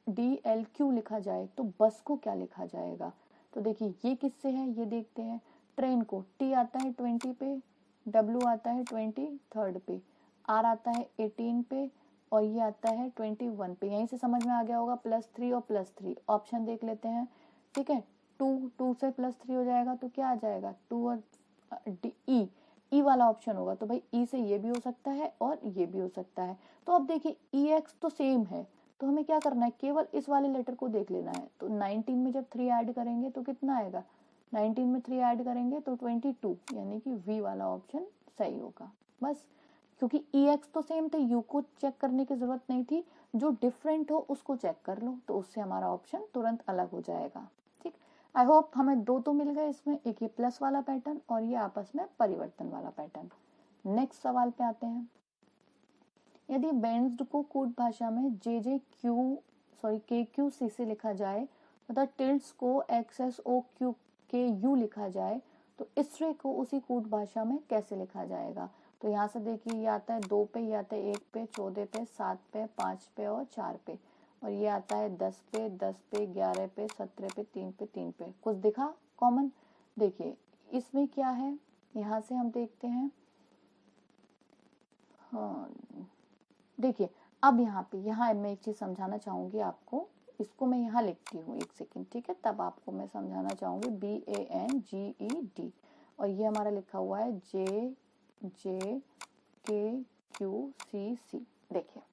A: DLQ लिखा जाए तो बस को क्या लिखा जाएगा? तो देखिए ये किससे है, ये देखते हैं। ट्रेन को T आता है 20 पे, W आता है 23rd पे, R आता है 18 पे, और ये आता है 21 पे। यहीं से समझ में आ गया होगा, +3 और +3। ऑप्शन देख लेते हैं, ठीक है। 2 से +3 हो जाएगा तो क्या आ जाएगा, 2 और ई वाला ऑप्शन होगा। तो भाई ई से ये भी हो सकता है और ये भी हो सकता है। तो अब देखिए EX तो सेम है, तो हमें क्या करना है, केवल इस वाले लेटर को देख लेना है। तो 19 में जब 3 ऐड करेंगे तो कितना आएगा, 19 में 3 ऐड करेंगे तो 22, यानी कि वी वाला ऑप्शन सही होगा। बस, क्योंकि EX तो सेम थे, यू को चेक करने की जरूरत नहीं थी, जो डिफरेंट हो उसको चेक कर लो, तो उससे हमारा ऑप्शन तुरंत अलग हो जाएगा। ठीक, आई होप हमें दो तो मिल गए इसमें, एक ये प्लस वाला पैटर्न और ये आपस में परिवर्तन वाला पैटर्न। नेक्स्ट सवाल पे आते हैं। यदि बेंज्ड को कोड भाषा में KQC से लिखा जाए तथा टिल्ड्स को XSOQ लिखा जाए तो इसरे को उसी कोड भाषा में कैसे लिखा जाएगा? तो यहाँ से देखिए ये आता है 2 पे, ये आता है 1 पे, 14 पे, 7 पे, 5 पे और 4 पे, और ये आता है 10 पे, 10 पे, 11 पे, 17 पे, 3 पे, 3 पे। कुछ दिखा कॉमन? देखिए इसमें क्या है, यहाँ से हम देखते हैं। हाँ देखिए, अब यहाँ मैं एक चीज समझाना चाहूंगी आपको, इसको मैं यहाँ लिखती हूँ, एक सेकंड, ठीक है, तब आपको मैं समझाना चाहूंगी। BANGED और ये हमारा लिखा हुआ है JJKQCC। देखिए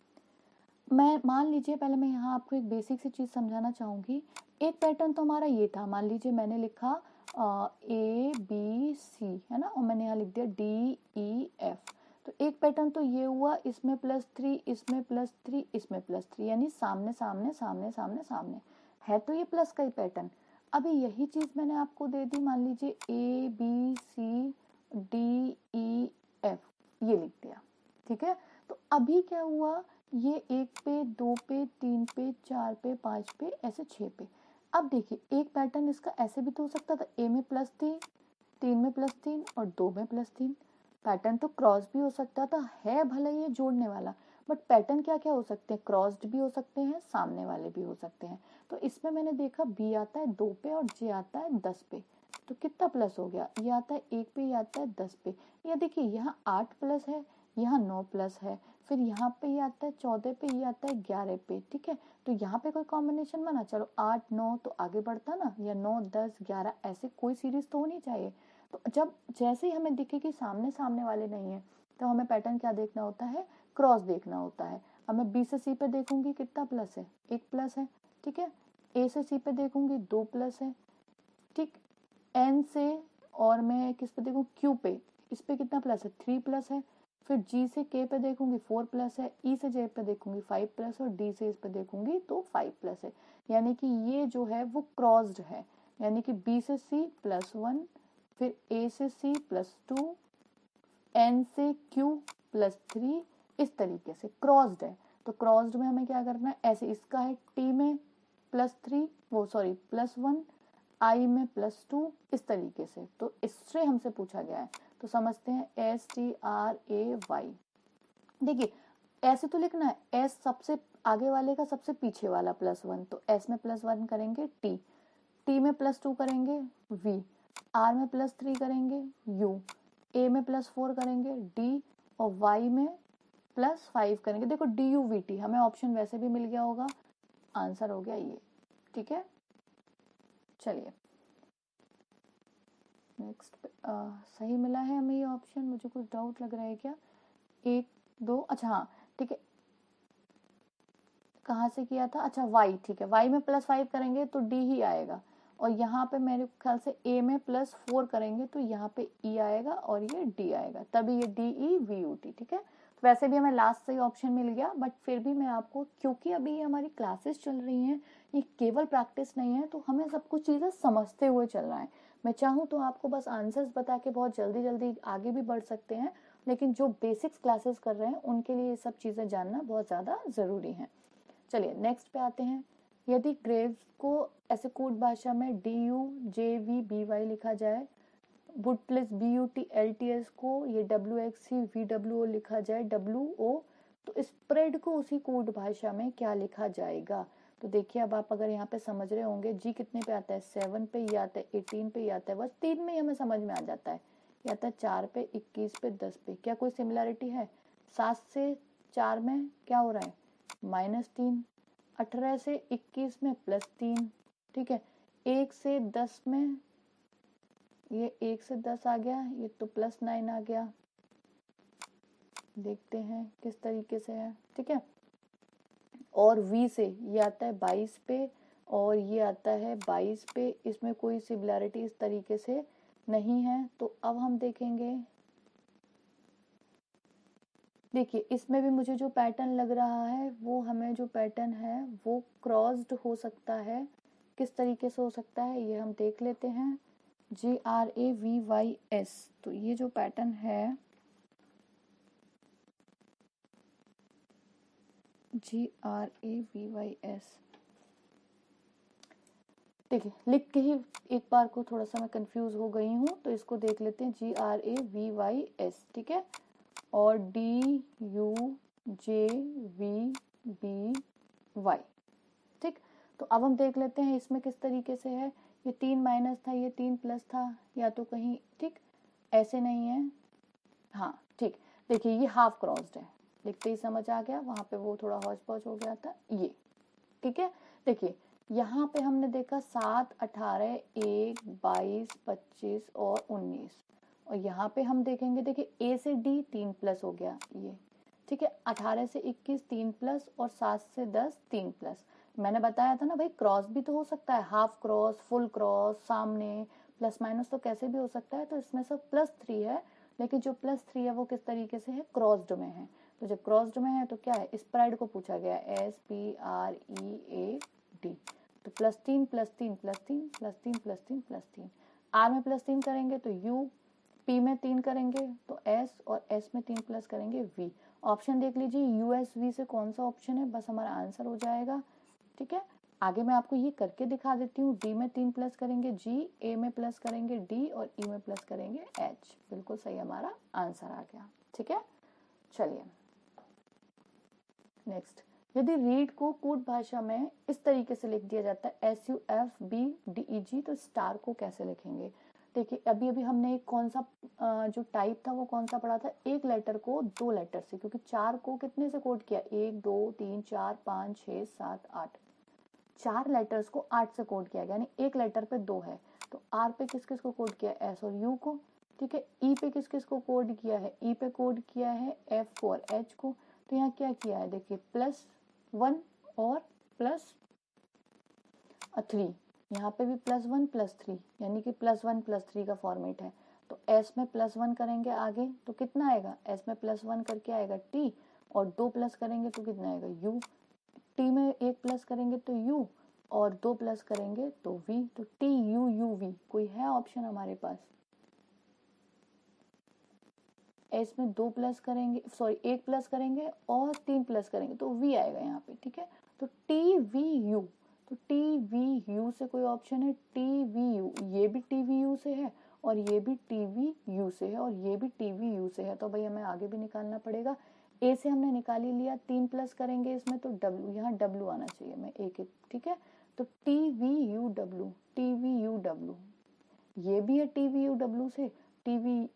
A: मैं मान लीजिए, पहले मैं यहाँ आपको एक बेसिक सी चीज समझाना चाहूंगी। एक पैटर्न तो हमारा ये था, मान लीजिए मैंने लिखा ABC है ना, और मैंने यहाँ लिख दिया DEF। तो एक पैटर्न तो ये हुआ, इसमें +3, इसमें +3, इसमें +3, यानी सामने सामने सामने सामने सामने है, तो ये प्लस का ही पैटर्न। अभी यही चीज मैंने आपको दे दी, मान लीजिए ABCDEF, ये लिख दिया, ठीक है। तो अभी क्या हुआ, ये 1 पे, 2 पे, 3 पे, 4 पे, 5 पे, ऐसे 6 पे। अब देखिए एक पैटर्न इसका ऐसे भी तो हो सकता था, A में +3, 3 में +3 और 2 में +3। पैटर्न तो क्रॉस भी हो सकता था, है भले ये जोड़ने वाला, बट पैटर्न क्या क्या हो सकते हैं, क्रॉस्ड भी हो सकते हैं, सामने वाले भी हो सकते हैं। तो इसमें मैंने देखा B आता है 2 पे और J आता है 10 पे, तो कितना प्लस हो गया, ये आता है 1 पे, ये आता है 10 पे। ये देखिए यहाँ 8 प्लस है, यहाँ 9 प्लस है, फिर यहाँ पे ये आता है 14 पे, ये आता है 11 पे, ठीक है। तो यहाँ पे कोई कॉम्बिनेशन बना, चलो 8 9 तो आगे बढ़ता ना, या 9 10 11, ऐसे कोई सीरीज तो होनी चाहिए। तो जब जैसे ही हमें दिखे कि सामने सामने वाले नहीं है, तो हमें पैटर्न क्या देखना होता है, क्रॉस देखना होता है। अब मैं B से C पे देखूंगी कितना प्लस है, 1 प्लस है, ठीक है। A से C पे देखूंगी 2 प्लस है, ठीक। N से और मैं किस पे देखूँ, Q पे, इस पे कितना प्लस है, 3 प्लस है। फिर G से K पे देखूंगी 4 प्लस है, E से J पे देखूंगी 5 प्लस, और D से इस पे देखूंगी तो 5 प्लस है। यानी कि ये जो है वो क्रॉस्ड है, यानी कि B से C +1, फिर A से C +2, N से Q +3, इस तरीके से क्रॉस्ड है। तो क्रॉस्ड में हमें क्या करना है, ऐसे इसका है T में +3, +1, I में +2, इस तरीके से। तो इससे हमसे पूछा गया है, तो समझते हैं STRAY। देखिए ऐसे तो लिखना है, S सबसे आगे वाले का सबसे पीछे वाला +1, तो S में +1 करेंगे T में +2 करेंगे V, R में +3 करेंगे U, A में +4 करेंगे D, और Y में +5 करेंगे। देखो DUVT, हमें ऑप्शन वैसे भी मिल गया होगा, आंसर हो गया ये, ठीक है। चलिए नेक्स्ट, सही मिला है हमें ये ऑप्शन, मुझे कुछ डाउट लग रहा है क्या, 1 2, अच्छा हाँ ठीक है, कहाँ से किया था, अच्छा Y, ठीक है। Y में +5 करेंगे तो D ही आएगा, और यहाँ पे मेरे ख्याल से A में +4 करेंगे तो यहाँ पे E आएगा और ये D आएगा, तभी ये DEVUT, ठीक है। तो वैसे भी हमें लास्ट सही ऑप्शन मिल गया, बट फिर भी मैं आपको, क्योंकि अभी ये हमारी क्लासेस चल रही हैं, ये केवल प्रैक्टिस नहीं है, तो हमें सब कुछ चीज़ें समझते हुए चल रहा है। मैं चाहूँ तो आपको बस आंसर्स बता के बहुत जल्दी जल्दी आगे भी बढ़ सकते हैं, लेकिन जो बेसिक्स क्लासेस कर रहे हैं उनके लिए ये सब चीज़ें जानना बहुत ज़्यादा ज़रूरी है। चलिए नेक्स्ट पे आते हैं। यदि ग्रेव्स को ऐसे कोड भाषा में DUJVBY लिखा जाए, बुटप्लेस BUTLTS को ये WXCVWO लिखा जाए WO, तो स्प्रेड को उसी कोड भाषा में क्या लिखा जाएगा? तो देखिए अब आप अगर यहाँ पे समझ रहे होंगे, जी कितने पे आता है 7 पे, ये आता है 18 पे, ये आता है बस 3 में ही हमें समझ में आ जाता है, ये आता है 4 पे, 21 पे, 10 पे। क्या कोई सिमिलैरिटी है? 7 से 4 में क्या हो रहा है -3, 18 से 21 में +3, ठीक है। 1 से 10 में, ये 1 से 10 आ गया, ये तो +9 आ गया। देखते हैं किस तरीके से है, ठीक है। और v से ये आता है 22 पे और ये आता है 22 पे, इसमें कोई सिमिलैरिटी इस तरीके से नहीं है। तो अब हम देखेंगे, देखिए इसमें भी मुझे जो पैटर्न लग रहा है वो हमें जो पैटर्न है वो क्रॉस्ड हो सकता है। किस तरीके से हो सकता है ये हम देख लेते हैं। GRAVYS, तो ये जो पैटर्न है GRAVYS, देखिए लिख के ही एक बार को थोड़ा सा मैं कंफ्यूज हो गई हूँ, तो इसको देख लेते हैं GRAVYS, ठीक है। और DUJVBY, ठीक। तो अब हम देख लेते हैं इसमें किस तरीके से है। ये 3 माइनस था, ये 3 प्लस था, या तो कहीं, ठीक ऐसे नहीं है, हाँ ठीक। देखिए ये हाफ क्रॉस्ड है, लिखते ही समझ आ गया, वहां पे वो थोड़ा हौच पौच हो गया था ये, ठीक है। देखिए यहाँ पे हमने देखा 7, 18, 1, 22, 25 और 19, और यहाँ पे हम देखेंगे, देखिए A से D 3 प्लस हो गया ये, ठीक है। 18 से 21 3 प्लस और 7 से 10 3 प्लस। मैंने बताया था ना भाई, क्रॉस भी तो हो सकता है, हाफ क्रॉस, फुल क्रॉस, सामने प्लस माइनस तो कैसे भी हो सकता है। तो इसमें सब +3 है, लेकिन जो +3 है वो किस तरीके से है, क्रॉस्ड में है। तो जब क्रॉस्ड में है तो क्या है, स्प्रेड को पूछा गया SPREAD, तो +3 +3 +3 +3 +3 +3, R में +3 करेंगे तो U, P में 3 करेंगे तो S, और S में 3 प्लस करेंगे V। ऑप्शन देख लीजिए USB से कौन सा ऑप्शन है, बस हमारा आंसर हो जाएगा, ठीक है। आगे मैं आपको ये करके दिखा देती हूँ। D में 3 प्लस करेंगे G, A में प्लस करेंगे D और E में प्लस करेंगे H। बिल्कुल सही हमारा आंसर आ गया, ठीक है। चलिए नेक्स्ट, यदि रीड को कोड भाषा में इस तरीके से लिख दिया जाता है SUFBDEG, तो स्टार को कैसे लिखेंगे। देखिए अभी अभी हमने एक कौन सा जो टाइप था वो कौन सा पढ़ा था, एक लेटर को 2 लेटर से, क्योंकि 4 को कितने से कोड किया, 1 2 3 4 5 6 7 8, 4 लेटर्स को 8 से कोड किया गया, यानी एक लेटर पे 2 है। तो R पे किस किस को कोड किया, S और U को, ठीक है। E पे किस किस को कोड किया है, E पे कोड किया है F को और H को। तो यहाँ क्या किया है, देखिए +1 और +3, यहाँ पे भी +1 +3, यानी कि +1 +3 का फॉर्मेट है। तो S में +1 करेंगे आगे तो कितना आएगा, S में +1 करके आएगा T, और 2 प्लस करेंगे तो कितना आएगा U, T में 1 प्लस करेंगे तो U, और 2 प्लस करेंगे तो V। तो TUUV कोई है ऑप्शन हमारे पास। S में 2 प्लस करेंगे, सॉरी 1 प्लस करेंगे और 3 प्लस करेंगे तो V आएगा यहाँ पे, ठीक है। तो TVU, तो TVU से कोई ऑप्शन है, TVU, ये भी TVU से है और ये भी TVU से है और ये भी TVU से है। तो भाई हमें आगे भी निकालना पड़ेगा। A से हमने निकाल ही लिया, 3 प्लस करेंगे इसमें तो W, यहाँ W आना चाहिए, मैं एक, ठीक है। तो TVUW, TVUW, ये भी है TVUW से, TV,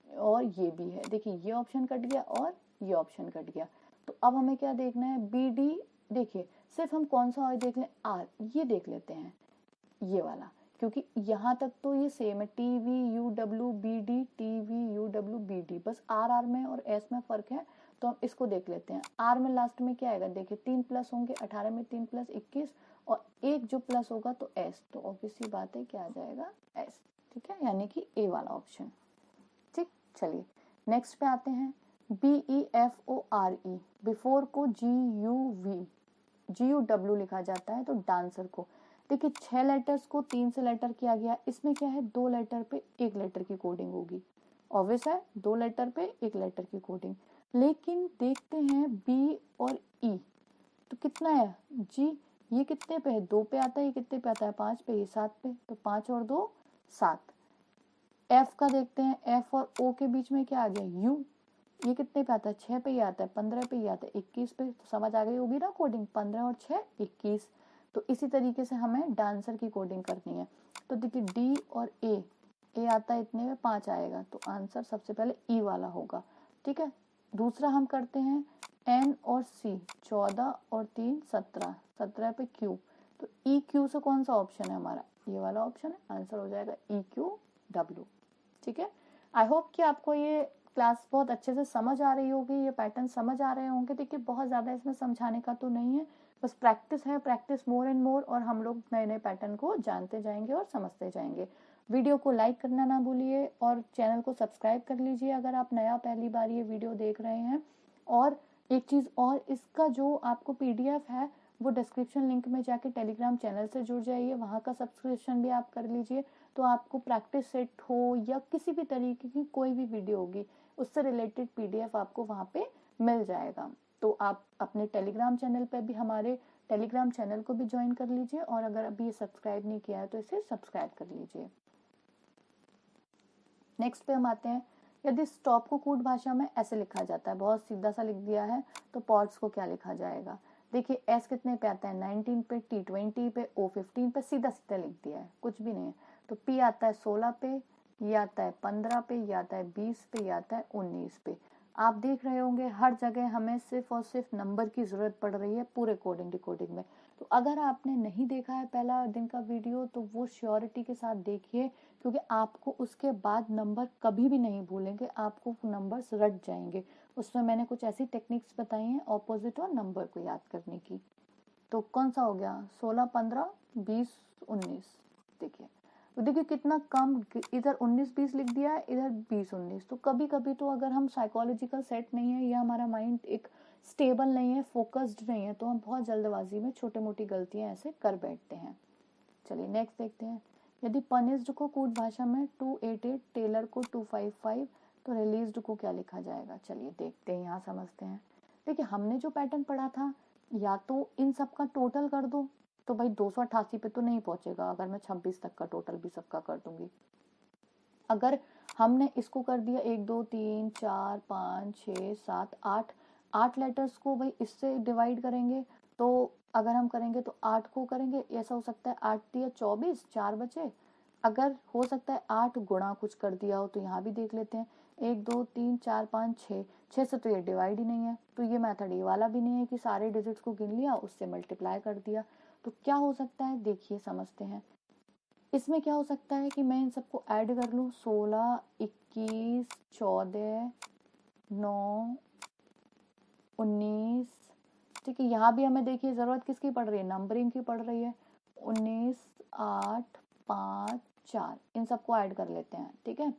A: और ये भी है। देखिए ये ऑप्शन कट गया और ये ऑप्शन कट गया। तो अब हमें क्या देखना है, BD, देखिए सिर्फ हम कौन सा और देख लें, R, ये देख लेते हैं ये वाला, क्योंकि यहाँ तक तो ये सेम है, TVUWBD, TVUWBD, बस R में और S में फर्क है। तो हम इसको देख लेते हैं। R में लास्ट में क्या आएगा, देखिए 3 प्लस होंगे, 18 में 3 प्लस 21, और एक जो प्लस होगा तो S, तो ऑब्वियस सी बात है क्या आ जाएगा, S, ठीक है, यानी कि A वाला ऑप्शन, ठीक। चलिए नेक्स्ट पे आते हैं, BEFORE, बिफोर को GUW लिखा जाता है, तो डांसर को, देखिए 6 लेटर्स को 3 से लेटर किया गया, इसमें क्या है, 2 लेटर पे 1 लेटर की कोडिंग होगी, ऑब्वियस है 2 लेटर पे 1 लेटर की कोडिंग। लेकिन देखते हैं B और E, तो कितना है, G ये कितने पे है, 2 पे आता है, ये कितने पे आता है, 5 पे, ये 7 पे, तो 5 और 2 7। F का देखते हैं, F और O के बीच में क्या आ गया, U, ये कितने पे आता है, 6 पे ही आता है, 15 पे ही आता है, 21 पे, तो समझ आ गई होगी ना कोडिंग, 15 और 6 21। तो इसी तरीके से हमें डांसर की कोडिंग करनी है। तो देखिए डी और ए आता है इतने में 5 आएगा, तो आंसर सबसे पहले ई वाला होगा। ठीक है, दूसरा हम करते हैं एन और सी, 14 और 3 17, 17 पे क्यू, तो ई क्यू से कौन सा ऑप्शन है हमारा, ये वाला ऑप्शन है, आंसर हो जाएगा ई क्यू डब्ल्यू। ठीक है, आई होप कि आपको ये क्लास बहुत अच्छे से समझ आ रही होगी, ये पैटर्न समझ आ रहे होंगे। देखिए बहुत ज़्यादा इसमें समझाने का तो नहीं है, बस प्रैक्टिस है, प्रैक्टिस मोर एंड मोर, और हम लोग नए नए पैटर्न को जानते जाएंगे और समझते जाएंगे। वीडियो को लाइक करना ना भूलिए और चैनल को सब्सक्राइब कर लीजिए अगर आप नया पहली बार ये वीडियो देख रहे हैं। और एक चीज़ और, इसका जो आपको पीडीएफ है वो डिस्क्रिप्शन लिंक में जाके टेलीग्राम चैनल से जुड़ जाइए, वहाँ का सब्सक्रिप्शन भी आप कर लीजिए, तो आपको प्रैक्टिस सेट हो या किसी भी तरीके की कोई भी वीडियो होगी उससे रिलेटेड पीडीएफ आपको वहाँ पे मिल जाएगा। तो आप अपने टेलीग्राम चैनल पे भी, हमारे टेलीग्राम चैनल को भी ज्वाइन कर लीजिए, और अगर अभी ये सब्सक्राइब नहीं किया है तो इसे सब्सक्राइब कर लीजिए। नेक्स्ट पे हम आते हैं, यदि स्टॉप को कूट भाषा में ऐसे लिखा जाता है, बहुत सीधा सा लिख दिया है, तो पॉड्स को क्या लिखा जाएगा। देखिए एस कितने पे आता है, 19 पे, टी 20 पे, ओ 15 पे, सीधा सीधा लिख दिया है, कुछ भी नहीं है। तो पी आता है 16 पे, ये आता है 15 पे, ये आता है 20 पे, ये आता है 19 पे। आप देख रहे होंगे हर जगह हमें सिर्फ और सिर्फ नंबर की जरूरत पड़ रही है पूरे कोडिंग डिकोडिंग में। तो अगर आपने नहीं देखा है पहला दिन का वीडियो तो वो श्योरिटी के साथ देखिए, क्योंकि आपको उसके बाद नंबर कभी भी नहीं भूलेंगे, आपको नंबर्स रट जाएंगे। उसमें मैंने कुछ ऐसी टेक्निक्स बताई हैं ऑपोजिट और नंबर को याद करने की। तो कौन सा हो गया, 16 15 20 19। देखिए तो देखिए कितना कम, इधर 19 20 लिख दिया है, इधर 20 19। तो कभी कभी तो अगर हम साइकोलॉजिकल सेट नहीं है या हमारा माइंड एक स्टेबल नहीं है, फोकस्ड नहीं है, तो हम बहुत जल्दबाजी में छोटे मोटी गलतियां ऐसे कर बैठते हैं। चलिए नेक्स्ट देखते हैं, यदि पनिश्ड को कूट भाषा में 288, टेलर को 255, तो रिलीज्ड को क्या लिखा जाएगा। चलिए देखते हैं, यहाँ समझते हैं। देखिए हमने जो पैटर्न पढ़ा था, या तो इन सब का टोटल कर दो, तो भाई 288 पे तो नहीं पहुंचेगा अगर मैं 26 तक का टोटल भी सबका कर दूंगी। अगर हमने इसको कर दिया 1 2 3 4 5 6 7 8, 8 लेटर्स को भाई इससे डिवाइड करेंगे, तो अगर हम करेंगे तो 8 को करेंगे, ऐसा हो सकता है 8 दिया 24, 4 बचे। अगर हो सकता है 8 गुणा कुछ कर दिया हो, तो यहाँ भी देख लेते हैं, 1 2 3 4 5 6, 6 से तो ये डिवाइड ही नहीं है, तो ये मेथड ये वाला भी नहीं है कि सारे डिजिट्स को गिन लिया उससे मल्टीप्लाई कर दिया। तो क्या हो सकता है, देखिए समझते हैं। इसमें क्या हो सकता है कि मैं इन सबको ऐड कर लूँ, 16 21 14 9 19। ठीक है, यहाँ भी हमें देखिए जरूरत किसकी पड़ रही है, नंबरिंग की पड़ रही है, 19 8 5 4, इन सबको ऐड कर लेते हैं। ठीक है,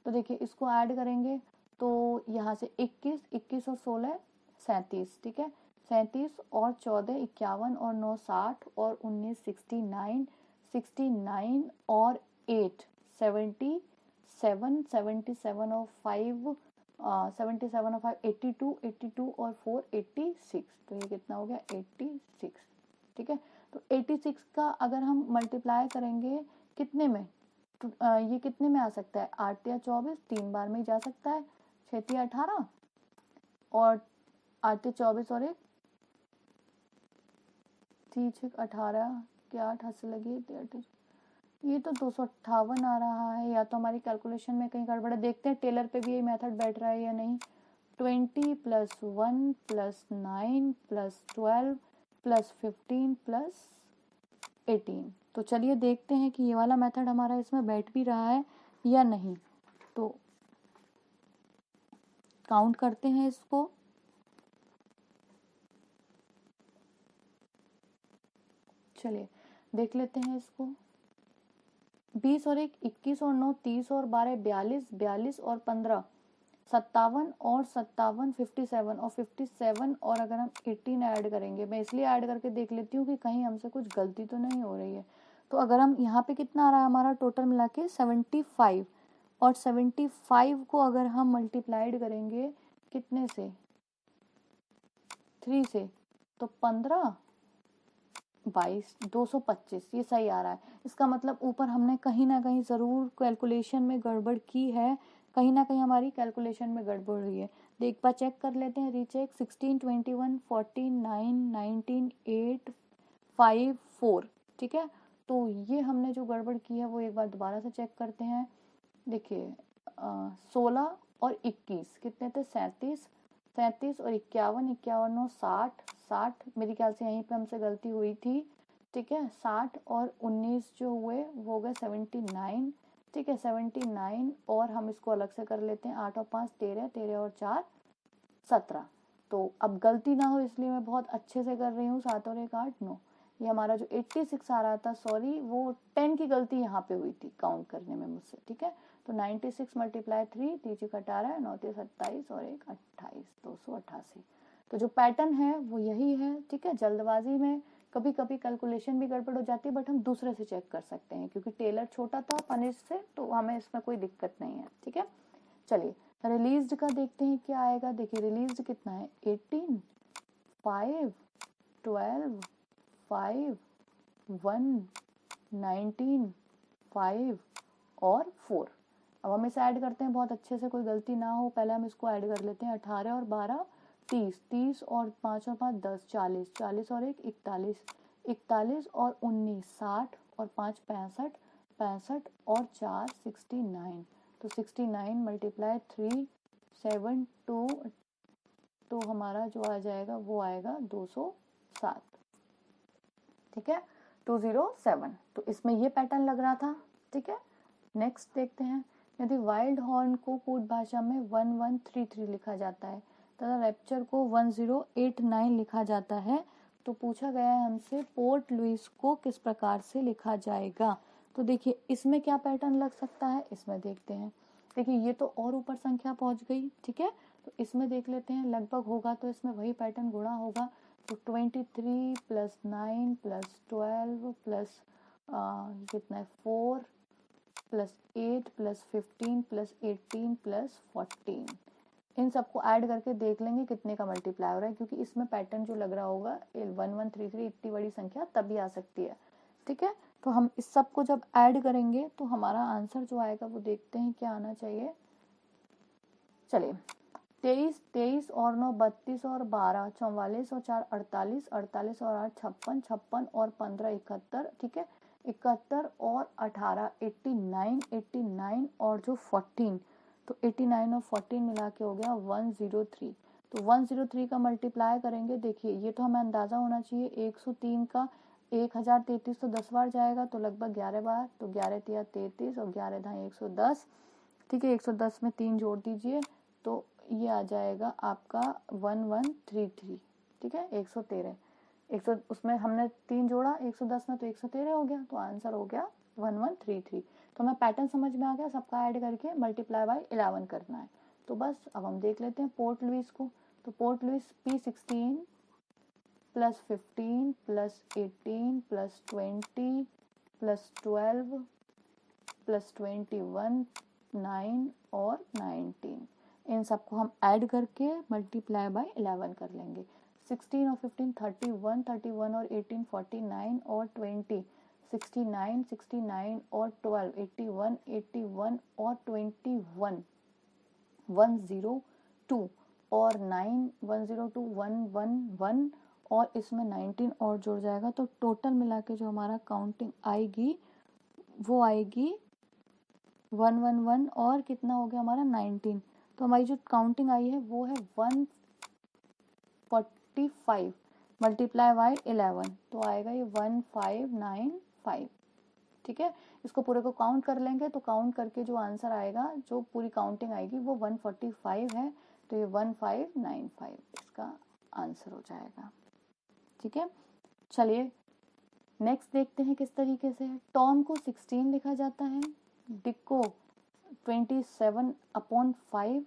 A: तो देखिए इसको ऐड करेंगे तो यहाँ से 21 21 और 16 37। ठीक है, 37 और 14 51 और 9 60 और 19 69, 69 और 8 77, 77 और 5 77 और 5 82, 82 और 4 86, तो ये कितना हो गया 86। ठीक है, तो 86 का अगर हम मल्टीप्लाई करेंगे कितने में, तो ये कितने में आ सकता है, 8 या 24, 3 बार में ही जा सकता है, 6 या 18 और 8 या 24 और 1 6 18 क्या 8 से लगी, ये तो 258 आ रहा है, या तो हमारी कैलकुलेशन में कहीं गड़बड़ है। देखते हैं टेलर पे भी ये मेथड बैठ रहा है या नहीं। 20 + 1 + 9 + 12 + 15 + 18, तो चलिए देखते हैं कि ये वाला मेथड हमारा इसमें बैठ भी रहा है या नहीं। तो काउंट करते हैं इसको, चलिए देख लेते हैं इसको। 20 और 1 21 और 9 30 और 12 42, 42 और 15 57 और 57 57 और 57, और अगर हम 18 ऐड करेंगे, मैं इसलिए ऐड करके देख लेती हूँ कि कहीं हमसे कुछ गलती तो नहीं हो रही है। तो अगर हम यहाँ पे कितना आ रहा है हमारा टोटल मिला के 75, और 75 को अगर हम मल्टीप्लाइड करेंगे कितने से, 3 से, तो 15 22 225, ये सही आ रहा है। इसका मतलब ऊपर हमने कहीं ना कहीं ज़रूर कैलकुलेशन में गड़बड़ की है, कहीं ना कहीं हमारी कैलकुलेशन में गड़बड़ हुई है। एक बार चेक कर लेते हैं, रीचेक। 16 21 14 9 19 8 5 4, ठीक है। तो ये हमने जो गड़बड़ की है वो एक बार दोबारा से चेक करते हैं। देखिए 16 और 21 कितने थे, 37, 37 और 51, 51 और 60, 60 मेरे ख्याल से यहीं पे हमसे गलती हुई थी, ठीक है। 60 और 19 जो हुए वो हो गए 79, ठीक है 79। और हम इसको अलग से कर लेते हैं, 8 और 5 13, 13 और 4 17। तो अब गलती ना हो इसलिए मैं बहुत अच्छे से कर रही हूँ, 7 और 1 8 9। ये हमारा जो 86 आ रहा था, सॉरी वो 10 की गलती यहाँ पे हुई थी काउंट करने में मुझसे, ठीक है। तो 96 मल्टीप्लाई 3, 3 18, 9 27 और 1 28, 288। तो जो पैटर्न है वो यही है, ठीक है। जल्दबाजी में कभी कभी कैलकुलेशन भी गड़बड़ हो जाती है, बट हम दूसरे से चेक कर सकते हैं क्योंकि टेलर छोटा था पनिश से, तो हमें इसमें कोई दिक्कत नहीं है, ठीक है। चलिए रिलीज्ड का देखते हैं क्या आएगा। देखिए रिलीज्ड कितना है, 18 5 12 5 1 19 5 और 4। अब हम इसे ऐड करते हैं बहुत अच्छे से, कोई गलती ना हो। पहले हम इसको ऐड कर लेते हैं, 18 और 12 30, 30 और 5 और 5 10, 40, 40 और 1 41, 41 और 19 60 और 5 65, 65 और 4 69। तो 69 मल्टीप्लाई 3 7 2, तो हमारा जो आ जाएगा वो आएगा 207, ठीक है 207। तो इसमें ये पैटर्न लग रहा था, ठीक है। नेक्स्ट देखते हैं, यदि वाइल्ड हॉर्न को कोड भाषा में 1133 लिखा जाता है तथा रैप्चर को 1089 लिखा जाता है, तो पूछा गया है हमसे पोर्ट लुइस को किस प्रकार से लिखा जाएगा। तो देखिए इसमें क्या पैटर्न लग सकता है, इसमें देखते हैं। देखिए ये तो और ऊपर संख्या पहुंच गई, ठीक है। तो इसमें देख लेते हैं, लगभग होगा तो इसमें वही पैटर्न गुणा होगा। तो 23 प्लस 9 प्लस 12 प्लस कितना है 4 प्लस 8 प्लस 15 प्लस 18 प्लस 14, इन सबको ऐड करके देख लेंगे कितने का मल्टीप्लाई हो रहा है, क्योंकि इसमें पैटर्न जो लग रहा होगा 1133 इतनी बड़ी संख्या तभी आ सकती है, ठीक है। तो हम इस सब को जब ऐड करेंगे तो हमारा आंसर जो आएगा वो देखते हैं क्या आना चाहिए। चलिए 23, 23 और 9 32 और 12 44 और 4 48, 48 और 8 56, 56 और 15 71, ठीक है 71 और 18 89, 89 और जो 14, तो 89 और 14 मिला के हो गया 103। तो 103 का मल्टीप्लाई करेंगे, देखिए ये तो हमें अंदाजा होना चाहिए 103 का 1033 तो 10 बार जाएगा, तो लगभग 11 बार, तो 11 तिया 33 और 11 ढाई 110, ठीक है 110 में 3 जोड़ दीजिए तो ये आ जाएगा आपका 1133, ठीक है 113, 100 उसमें हमने 3 जोड़ा 110 में तो 113 हो गया, तो आंसर हो गया 1133। तो हमें पैटर्न समझ में आ गया, सबका ऐड करके मल्टीप्लाई बाय 11 करना है। तो बस अब हम देख लेते हैं पोर्ट लुइस को। तो Port Louis P16 plus 15 plus 18 plus 20 plus 12 plus 21 9 और 19, इन सबको हम ऐड करके मल्टीप्लाई बाय 11 कर लेंगे। 16 और 15 31, 31 और 18 49 और 20 69, 69 और 12 81, 81 और 21 102 और 9 102 111 और इसमें 19 और जुड़ जाएगा, तो टोटल मिला के जो हमारा काउंटिंग आएगी वो आएगी 111 और कितना हो गया हमारा 19। तो हमारी जो काउंटिंग आई है वो है 145 मल्टीप्लाई बाय 11, तो आएगा ये 1595, ठीक है। इसको पूरे को काउंट कर लेंगे तो काउंट करके जो आंसर आएगा, जो पूरी काउंटिंग आएगी वो 145 है, तो ये 1595 इसका आंसर हो जाएगा, ठीक है। चलिए नेक्स्ट देखते हैं किस तरीके से। टॉम को 16 लिखा जाता है, डिक को 27/5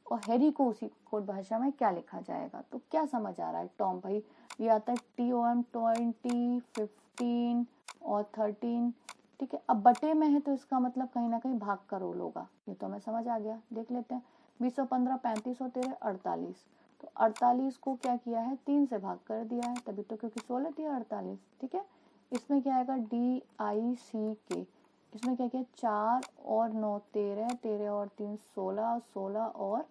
A: और हैरी को उसी कोड भाषा में क्या लिखा जाएगा। तो क्या समझ आ रहा है, टॉम भाई ये आता है TOM 20 15 और 13, ठीक है। अब बटे में है तो इसका मतलब कहीं ना कहीं भाग का रोल होगा, ये तो हमें समझ आ गया। देख लेते हैं 20 और 15 35 और 13 48, तो 48 को क्या किया है 3 से भाग कर दिया है, तभी तो क्योंकि 16 थी 48, ठीक है। इसमें क्या आएगा DICK, इसमें क्या किया 4 और 9 13, 13 और 3 16, 16 और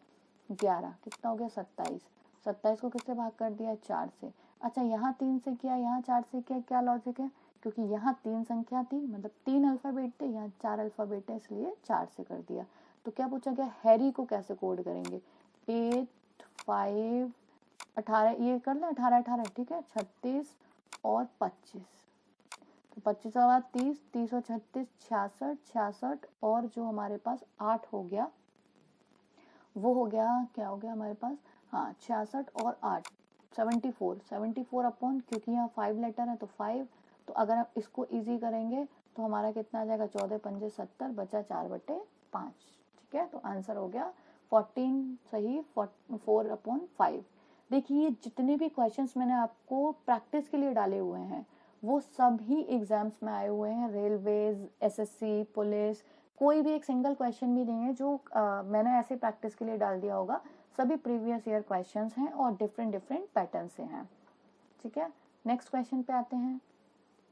A: 11 कितना हो गया 27, 27 को किससे भाग कर दिया 4 से। अच्छा यहाँ 3 से किया, यहाँ 4 से किया, क्या लॉजिक है? क्योंकि यहाँ 3 संख्या थी, मतलब 3 अल्फाबेट थे, यहाँ 4 अल्फाबेट है, इसलिए 4 से कर दिया। तो क्या पूछा गया, हैरी को कैसे कोड करेंगे? 8 5 18, ये कर ले 18 18, ठीक है, 36 और 25, तो 25 के बाद 30, 30 और 36 66, 66 और जो हमारे पास 8 हो गया, वो हो गया, क्या हो गया हमारे पास, हाँ 66 और 8 74, 74 अपॉन, क्योंकि यहाँ 5 लेटर है तो 5, तो अगर आप इसको इजी करेंगे तो हमारा कितना आ जाएगा, 14 पंजे 70, बचा 4/5, ठीक है। तो आंसर हो गया 14 सही, 4/5। देखिए ये जितने भी क्वेश्चंस मैंने आपको प्रैक्टिस के लिए डाले हुए हैं वो सभी एग्जाम्स में आए हुए हैं, रेलवेज, एसएससी, पुलिस, कोई भी एक सिंगल क्वेश्चन भी नहीं है जो मैंने ऐसे प्रैक्टिस के लिए डाल दिया होगा। सभी प्रीवियस ईयर क्वेश्चंस हैं और डिफरेंट डिफरेंट पैटर्न से हैं, ठीक है। नेक्स्ट क्वेश्चन पे आते हैं।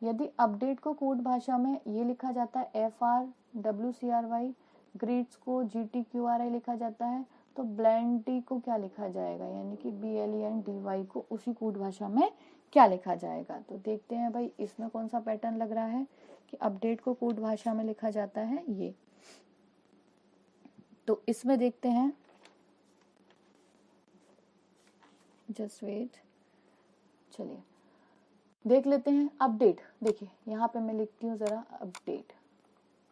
A: यदि अपडेट को कोड भाषा में ये लिखा जाता है FRWCRY, ग्रिड्स को GTQRI लिखा जाता है, तो ब्लेंडी को क्या लिखा जाएगा, यानी कि BLENDY को उसी कोड भाषा में क्या लिखा जाएगा? तो देखते हैं भाई इसमें कौन सा पैटर्न लग रहा है कि अपडेट को कोड भाषा में लिखा जाता है ये। तो इसमें देखते हैं, जस्ट वेट, चलिए देख लेते हैं अपडेट। देखिए यहाँ पे मैं लिखती हूँ जरा अपडेट,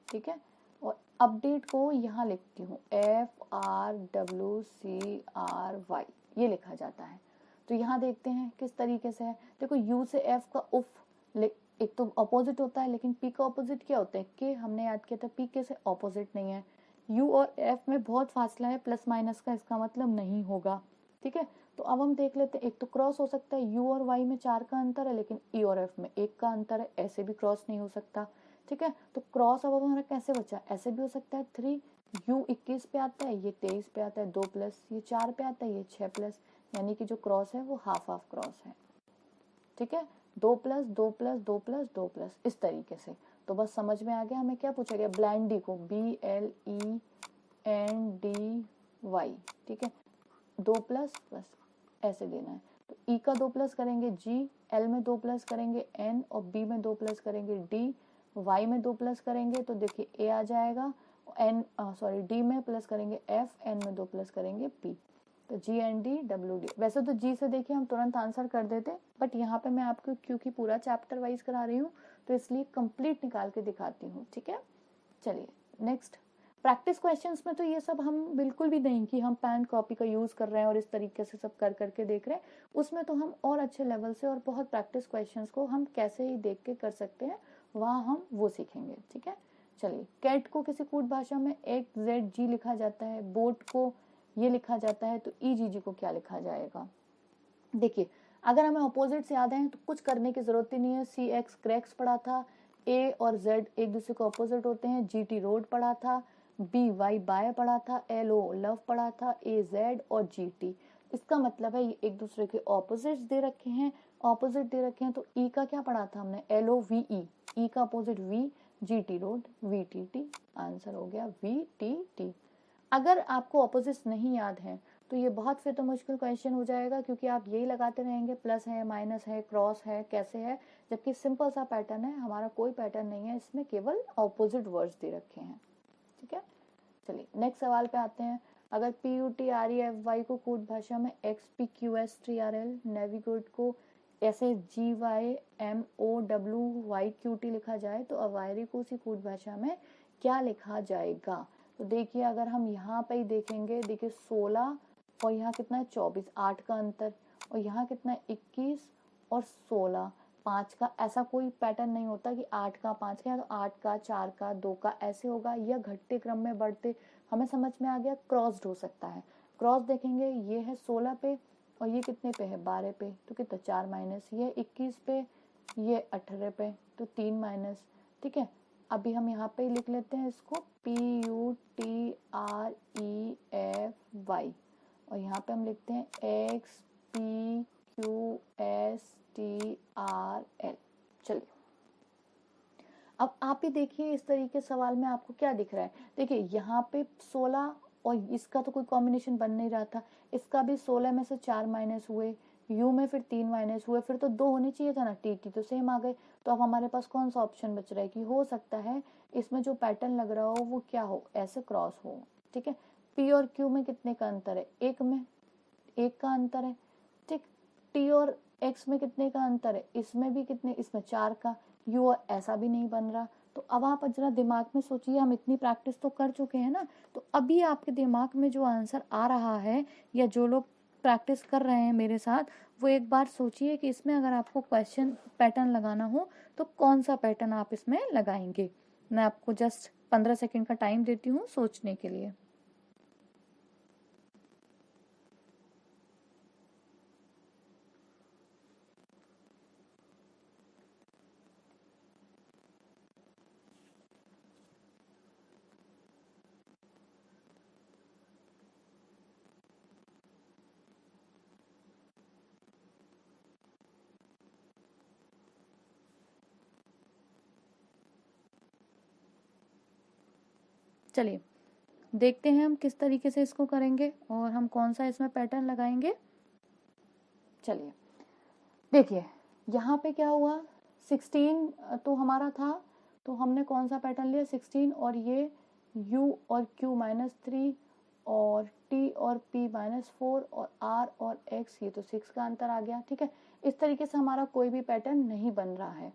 A: ठीक है, और अपडेट को यहाँ लिखती हूँ FRWCRY, ये लिखा जाता है। तो यहाँ देखते हैं किस तरीके से है। देखो U से F का उफ एक तो अपोजिट होता है, लेकिन P का अपोजिट क्या होता है, के हमने याद किया था, P के से अपोजिट नहीं है। U और F में बहुत फासला है, प्लस माइनस का, इसका मतलब नहीं होगा, ठीक है। तो अब हम देख लेते हैं, एक तो क्रॉस हो सकता है, U और Y में 4 का अंतर है, लेकिन E और F में 1 का अंतर है, ऐसे भी क्रॉस नहीं हो सकता, ठीक है। तो क्रॉस अब हमारा कैसे बचा, ऐसे भी हो सकता है, 3 U 21 पे आता है, ये 23 पे आता है, 2 प्लस, ये 4 पे आता है, ये 6 प्लस, यानी कि जो क्रॉस है वो हाफ हाफ क्रॉस है, ठीक है। 2 प्लस 2 प्लस 2 प्लस 2 प्लस, इस तरीके से। तो बस समझ में आ गया हमें क्या पूछा गया, ब्लेंडी को BLENDY, ठीक है, 2 प्लस बस ऐसे देना है। तो E का 2 प्लस करेंगे G, L में 2 प्लस करेंगे N, और B में 2 प्लस करेंगे D, Y में 2 प्लस करेंगे तो देखिए A आ जाएगा, D में प्लस करेंगे F, N में 2 प्लस करेंगे P, तो GNDWD। वैसे तो G से देखिए हम तुरंत आंसर कर देते, बट यहाँ पे मैं आपको क्योंकि पूरा चैप्टर वाइज करा रही हूँ तो इसलिए कंप्लीट निकाल के दिखाती हूँ, ठीक है। चलिए नेक्स्ट, प्रैक्टिस क्वेश्चंस में तो ये सब हम बिल्कुल भी नहीं कि हम पेन कॉपी का यूज कर रहे हैं और इस तरीके से सब कर करके देख रहे हैं, उसमें तो हम और अच्छे लेवल से और बहुत प्रैक्टिस क्वेश्चंस को हम कैसे ही देख के कर सकते हैं, वहाँ हम वो सीखेंगे, ठीक है। चलिए, कैट को किसी कोड भाषा में XZG लिखा जाता है, बोट को ये लिखा जाता है, तो EGG को क्या लिखा जाएगा? देखिए अगर हमें अपोजिट से याद है तो कुछ करने की जरूरत ही नहीं है। CX क्रैक्स पढ़ा था, A और Z एक दूसरे को अपोजिट होते हैं, GT रोड पढ़ा था, BY बाय पढ़ा था, LO लव पढ़ा था, AZ और GT, इसका मतलब है ये एक दूसरे के ऑपोजिट दे रखे हैं, ऑपोजिट दे रखे हैं। तो E का क्या पढ़ा था हमने, LOVE, E का opposite V, GT road VTT, answer हो गया VTT। अगर आपको ऑपोजिट्स नहीं याद है तो ये बहुत फिर तो मुश्किल क्वेश्चन हो जाएगा, क्योंकि आप यही लगाते रहेंगे, प्लस है, माइनस है, क्रॉस है, कैसे है, जबकि सिंपल सा पैटर्न है, हमारा कोई पैटर्न नहीं है, इसमें केवल ऑपोजिट वर्ड्स दे रखे हैं, ठीक है। चलिए नेक्स्ट सवाल पे आते हैं। अगर PUTREFY को कोड भाषा में XPQSTRL, नेविगेट को ऐसे GYMOWYQT लिखा जाए तो अवायरी को उसी कोड भाषा में क्या लिखा जाएगा? तो देखिए अगर हम यहाँ पे ही देखेंगे, देखिए 16 और यहाँ कितना है 24, 8 का अंतर, और यहाँ कितना है 21 और 16, 5 का, ऐसा कोई पैटर्न नहीं होता कि 8 का 5 का, तो 8 का 4 का 2 का ऐसे होगा, या घटते क्रम में बढ़ते, हमें समझ में आ गया, क्रॉस्ड हो सकता है। क्रॉस देखेंगे, ये है 16 पे और ये कितने पे है 12 पे, तो कितना 4 माइनस, ये 21 पे, ये 18 पे, तो 3 माइनस, ठीक है। अभी हम यहाँ पे लिख लेते हैं इसको PUTREFY, और यहाँ पे हम लिखते हैं XPQSTRL। चलिए अब आप ही देखिए इस तरीके सवाल में आपको क्या दिख रहा है। देखिए यहाँ पे 16 और इसका तो कोई कॉम्बिनेशन बन नहीं रहा था, इसका भी 16 में से 4 माइनस हुए, यू में फिर 3 माइनस हुए, फिर तो 2 होने चाहिए था ना, टी टी तो सेम आ गए। तो अब हमारे पास कौन सा ऑप्शन बच रहा है कि हो सकता है इसमें जो पैटर्न लग रहा हो वो क्या हो, ऐसे क्रॉस हो। ठीक है, पी और क्यू में कितने का अंतर है, एक में, एक का अंतर है। ठीक, टी और एक्स में कितने का अंतर है, इसमें भी कितने, इसमें 4 का। यू ऐसा भी नहीं बन रहा। तो अब आप जरा दिमाग में सोचिए, हम इतनी प्रैक्टिस तो कर चुके हैं ना, तो अभी आपके दिमाग में जो आंसर आ रहा है, या जो लोग प्रैक्टिस कर रहे हैं मेरे साथ, वो एक बार सोचिए कि इसमें अगर आपको क्वेश्चन पैटर्न लगाना हो तो कौन सा पैटर्न आप इसमें लगाएंगे। मैं आपको जस्ट 15 सेकेंड का टाइम देती हूँ सोचने के लिए। चलिए देखते हैं हम किस तरीके से इसको करेंगे और हम कौन सा इसमें पैटर्न लगाएंगे। चलिए देखिए, यहाँ पे क्या हुआ, 16 तो हमारा था, तो हमने कौन सा पैटर्न लिया, 16, और ये u और q -3 और t और p -4 और r और x, ये तो 6 का अंतर आ गया। ठीक है, इस तरीके से हमारा कोई भी पैटर्न नहीं बन रहा है।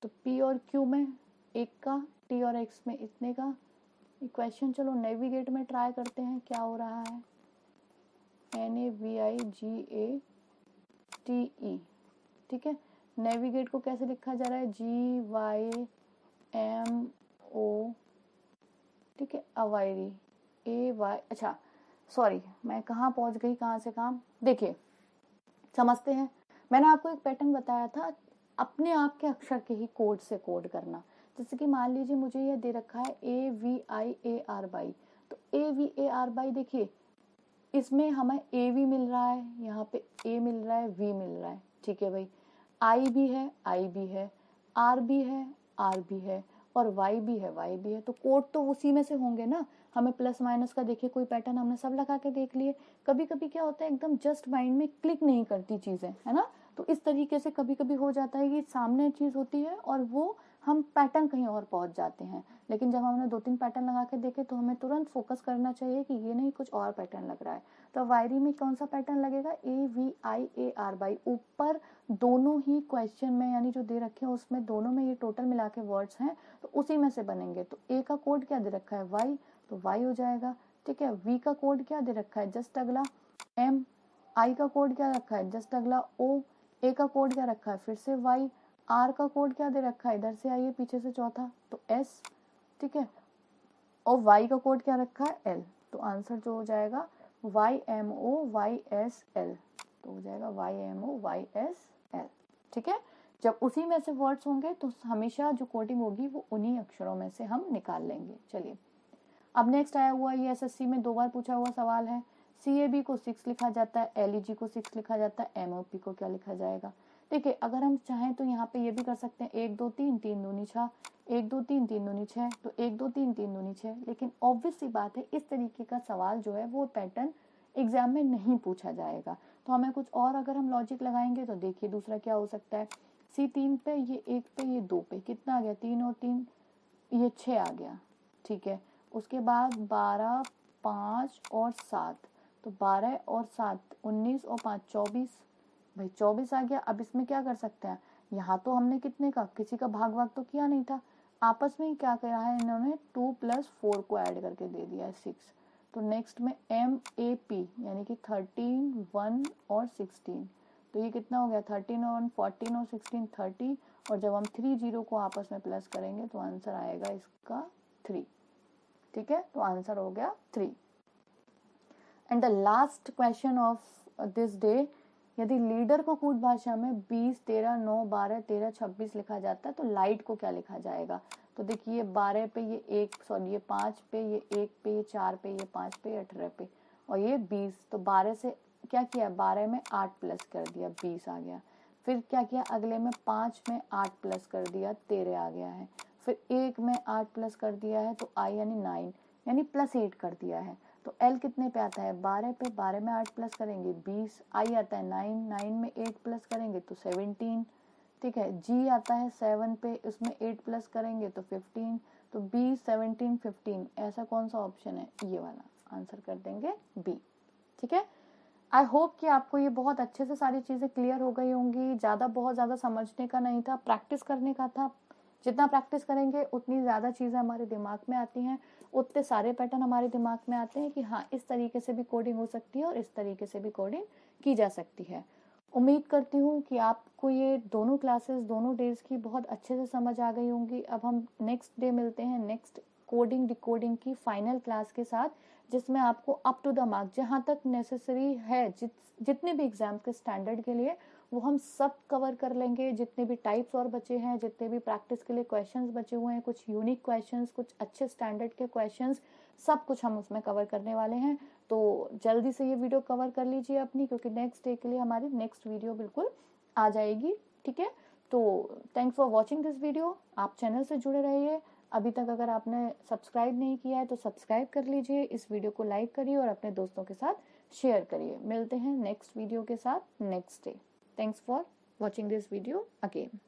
A: तो p और q में 1 का, t और x में इतने का। इक्वेशन चलो नेविगेट में ट्राई करते हैं क्या हो रहा है, NAVIGATE। ठीक है, नेविगेट को कैसे लिखा जा रहा है, GYMO। ठीक है, अवायरी AY। अच्छा सॉरी, मैं कहाँ पहुंच गई, कहाँ से काम। देखिए समझते हैं, मैंने आपको एक पैटर्न बताया था, अपने आप के अक्षर के ही कोड से कोड करना। जैसे कि मान लीजिए मुझे यह दे रखा है AVIARY, तो AVARY देखिए, इसमें हमें ए भी मिल रहा है, यहाँ पे ए मिल रहा है, वी मिल रहा है। ठीक है भाई, आई भी है, आई भी है, आर भी है, आर भी है, और वाई भी है, वाई भी है। तो कोड तो उसी में से होंगे ना। हमें प्लस माइनस का देखिए कोई पैटर्न हमने सब लगा के देख लिए। कभी कभी क्या होता है, एकदम जस्ट माइंड में क्लिक नहीं करती चीजें, है ना। तो इस तरीके से कभी कभी हो जाता है कि सामने चीज होती है और वो हम पैटर्न कहीं और पहुंच जाते हैं। लेकिन जब हमने 2-3 पैटर्न लगा के देखे तो हमें तुरंत फोकस करना चाहिए कि ये नहीं, कुछ और पैटर्न लग रहा है। तो वायरी में कौन सा पैटर्न लगेगा, AVIARY। ऊपर दोनों ही क्वेश्चन में, यानी जो दे रखे हैं उसमें दोनों में ये टोटल मिला के वर्ड्स हैं, तो उसी में से बनेंगे। तो ए का कोड क्या दे रखा है, वाई, तो वाई हो जाएगा। ठीक है, वी का कोड क्या दे रखा है, जस्ट अगला एम। आई का कोड क्या रखा है, जस्ट अगला ओ। ए का कोड क्या रखा है, फिर से वाई। आर का कोड क्या दे रखा है, इधर से आइए पीछे से चौथा, तो एस। ठीक है, और वाई का कोड क्या रखा है, एल। तो आंसर जो हो जाएगा YMOYSL, तो हो जाएगा YMOYSL। ठीक है, जब उसी में से वर्ड्स होंगे तो हमेशा जो कोडिंग होगी वो उन्हीं अक्षरों में से हम निकाल लेंगे। चलिए अब नेक्स्ट आया हुआ, ये SSC में 2 बार पूछा हुआ सवाल है। CAB को 6 लिखा जाता है, LEG को 6 लिखा जाता है, MOP को क्या लिखा जाएगा। देखिए अगर हम चाहें तो यहाँ पे ये भी कर सकते हैं, 1 2 3 3 दूनी 6, 1 2 3 3 दूनी 6, तो 1 2 3 3 दूनी 6। लेकिन ऑब्वियस सी बात है, इस तरीके का सवाल जो है वो पैटर्न एग्जाम में नहीं पूछा जाएगा। तो हमें कुछ और अगर हम लॉजिक लगाएंगे तो देखिए दूसरा क्या हो सकता है, C 3 पे, ये 1 पे, ये 2 पे, कितना आ गया, 3 और 3 ये 6 आ गया। ठीक है, उसके बाद 12 5 और 7, तो 12 और 7 19 और 5 24, भाई 24 आ गया। अब इसमें क्या कर सकते हैं, यहाँ तो हमने कितने का, किसी का भाग भाग तो किया नहीं था, आपस में ही क्या करा है इन्होंने, 2 + 4 को ऐड करके दे दिया है 6। तो नेक्स्ट में MAP यानी कि 13 1 और 16, तो ये कितना हो गया, 13 और 14 और 16 30, और जब हम 3 0 को आपस में प्लस करेंगे तो आंसर आएगा इसका 3। ठीक है, तो आंसर हो गया 3। And the last question of this day, यदि लीडर को कूट भाषा में 20 13 9 12 13 26 लिखा जाता है तो लाइट को क्या लिखा जाएगा। तो देखिए 12 पे ये 1, सॉरी ये 5 पे, ये 1 पे, ये 4 पे, ये 5 पे, 18 पे, और ये 20। तो 12 से क्या किया, 12 में 8 प्लस कर दिया, 20 आ गया। फिर क्या किया, अगले में 5 में 8 प्लस कर दिया, 13 आ गया है। फिर 1 में 8 प्लस कर दिया है तो आई यानी 9, यानी +8 कर दिया है। तो L कितने पे आता है 12 पे, 12 में 8 प्लस करेंगे 20, I आता है 9, 9 में 8 प्लस करेंगे तो 17, ठीक है। G आता है 7 पे, उसमें 8 प्लस करेंगे तो 15, तो B 17 15, ऐसा कौन सा ऑप्शन है, ये वाला आंसर कर देंगे B, ठीक है। आई होप कि आपको ये बहुत अच्छे से सारी चीज़ें क्लियर हो गई होंगी। बहुत ज़्यादा समझने का नहीं था, प्रैक्टिस करने का था। जितना प्रैक्टिस करेंगे उतनी ज़्यादा चीज़ें हमारे दिमाग में आती हैं, उतने सारे पैटर्न हमारे दिमाग में आते हैं कि हाँ इस तरीके से भी कोडिंग हो सकती है और इस तरीके से भी कोडिंग की जा सकती है। उम्मीद करती हूँ कि आपको ये दोनों क्लासेस दोनों डेज की बहुत अच्छे से समझ आ गई होंगी। अब हम नेक्स्ट डे मिलते हैं नेक्स्ट कोडिंग डिकोडिंग की फाइनल क्लास के साथ, जिसमें आपको अप टू द मार्क जहाँ तक नेसेसरी है जितने भी एग्जाम के स्टैंडर्ड के लिए वो हम सब कवर कर लेंगे। जितने भी टाइप्स और बचे हैं, जितने भी प्रैक्टिस के लिए क्वेश्चंस बचे हुए हैं, कुछ यूनिक क्वेश्चंस, कुछ अच्छे स्टैंडर्ड के क्वेश्चंस, सब कुछ हम उसमें कवर करने वाले हैं। तो जल्दी से ये वीडियो कवर कर लीजिए अपनी, क्योंकि नेक्स्ट डे के लिए हमारी नेक्स्ट वीडियो बिल्कुल आ जाएगी, ठीक है। तो thanks for watching this video. आप चैनल से जुड़े रहिए। अभी तक अगर आपने सब्सक्राइब नहीं किया है तो सब्सक्राइब कर लीजिए, इस वीडियो को लाइक करिए और अपने दोस्तों के साथ शेयर करिए। मिलते हैं नेक्स्ट वीडियो के साथ next day. Thanks for watching this video again.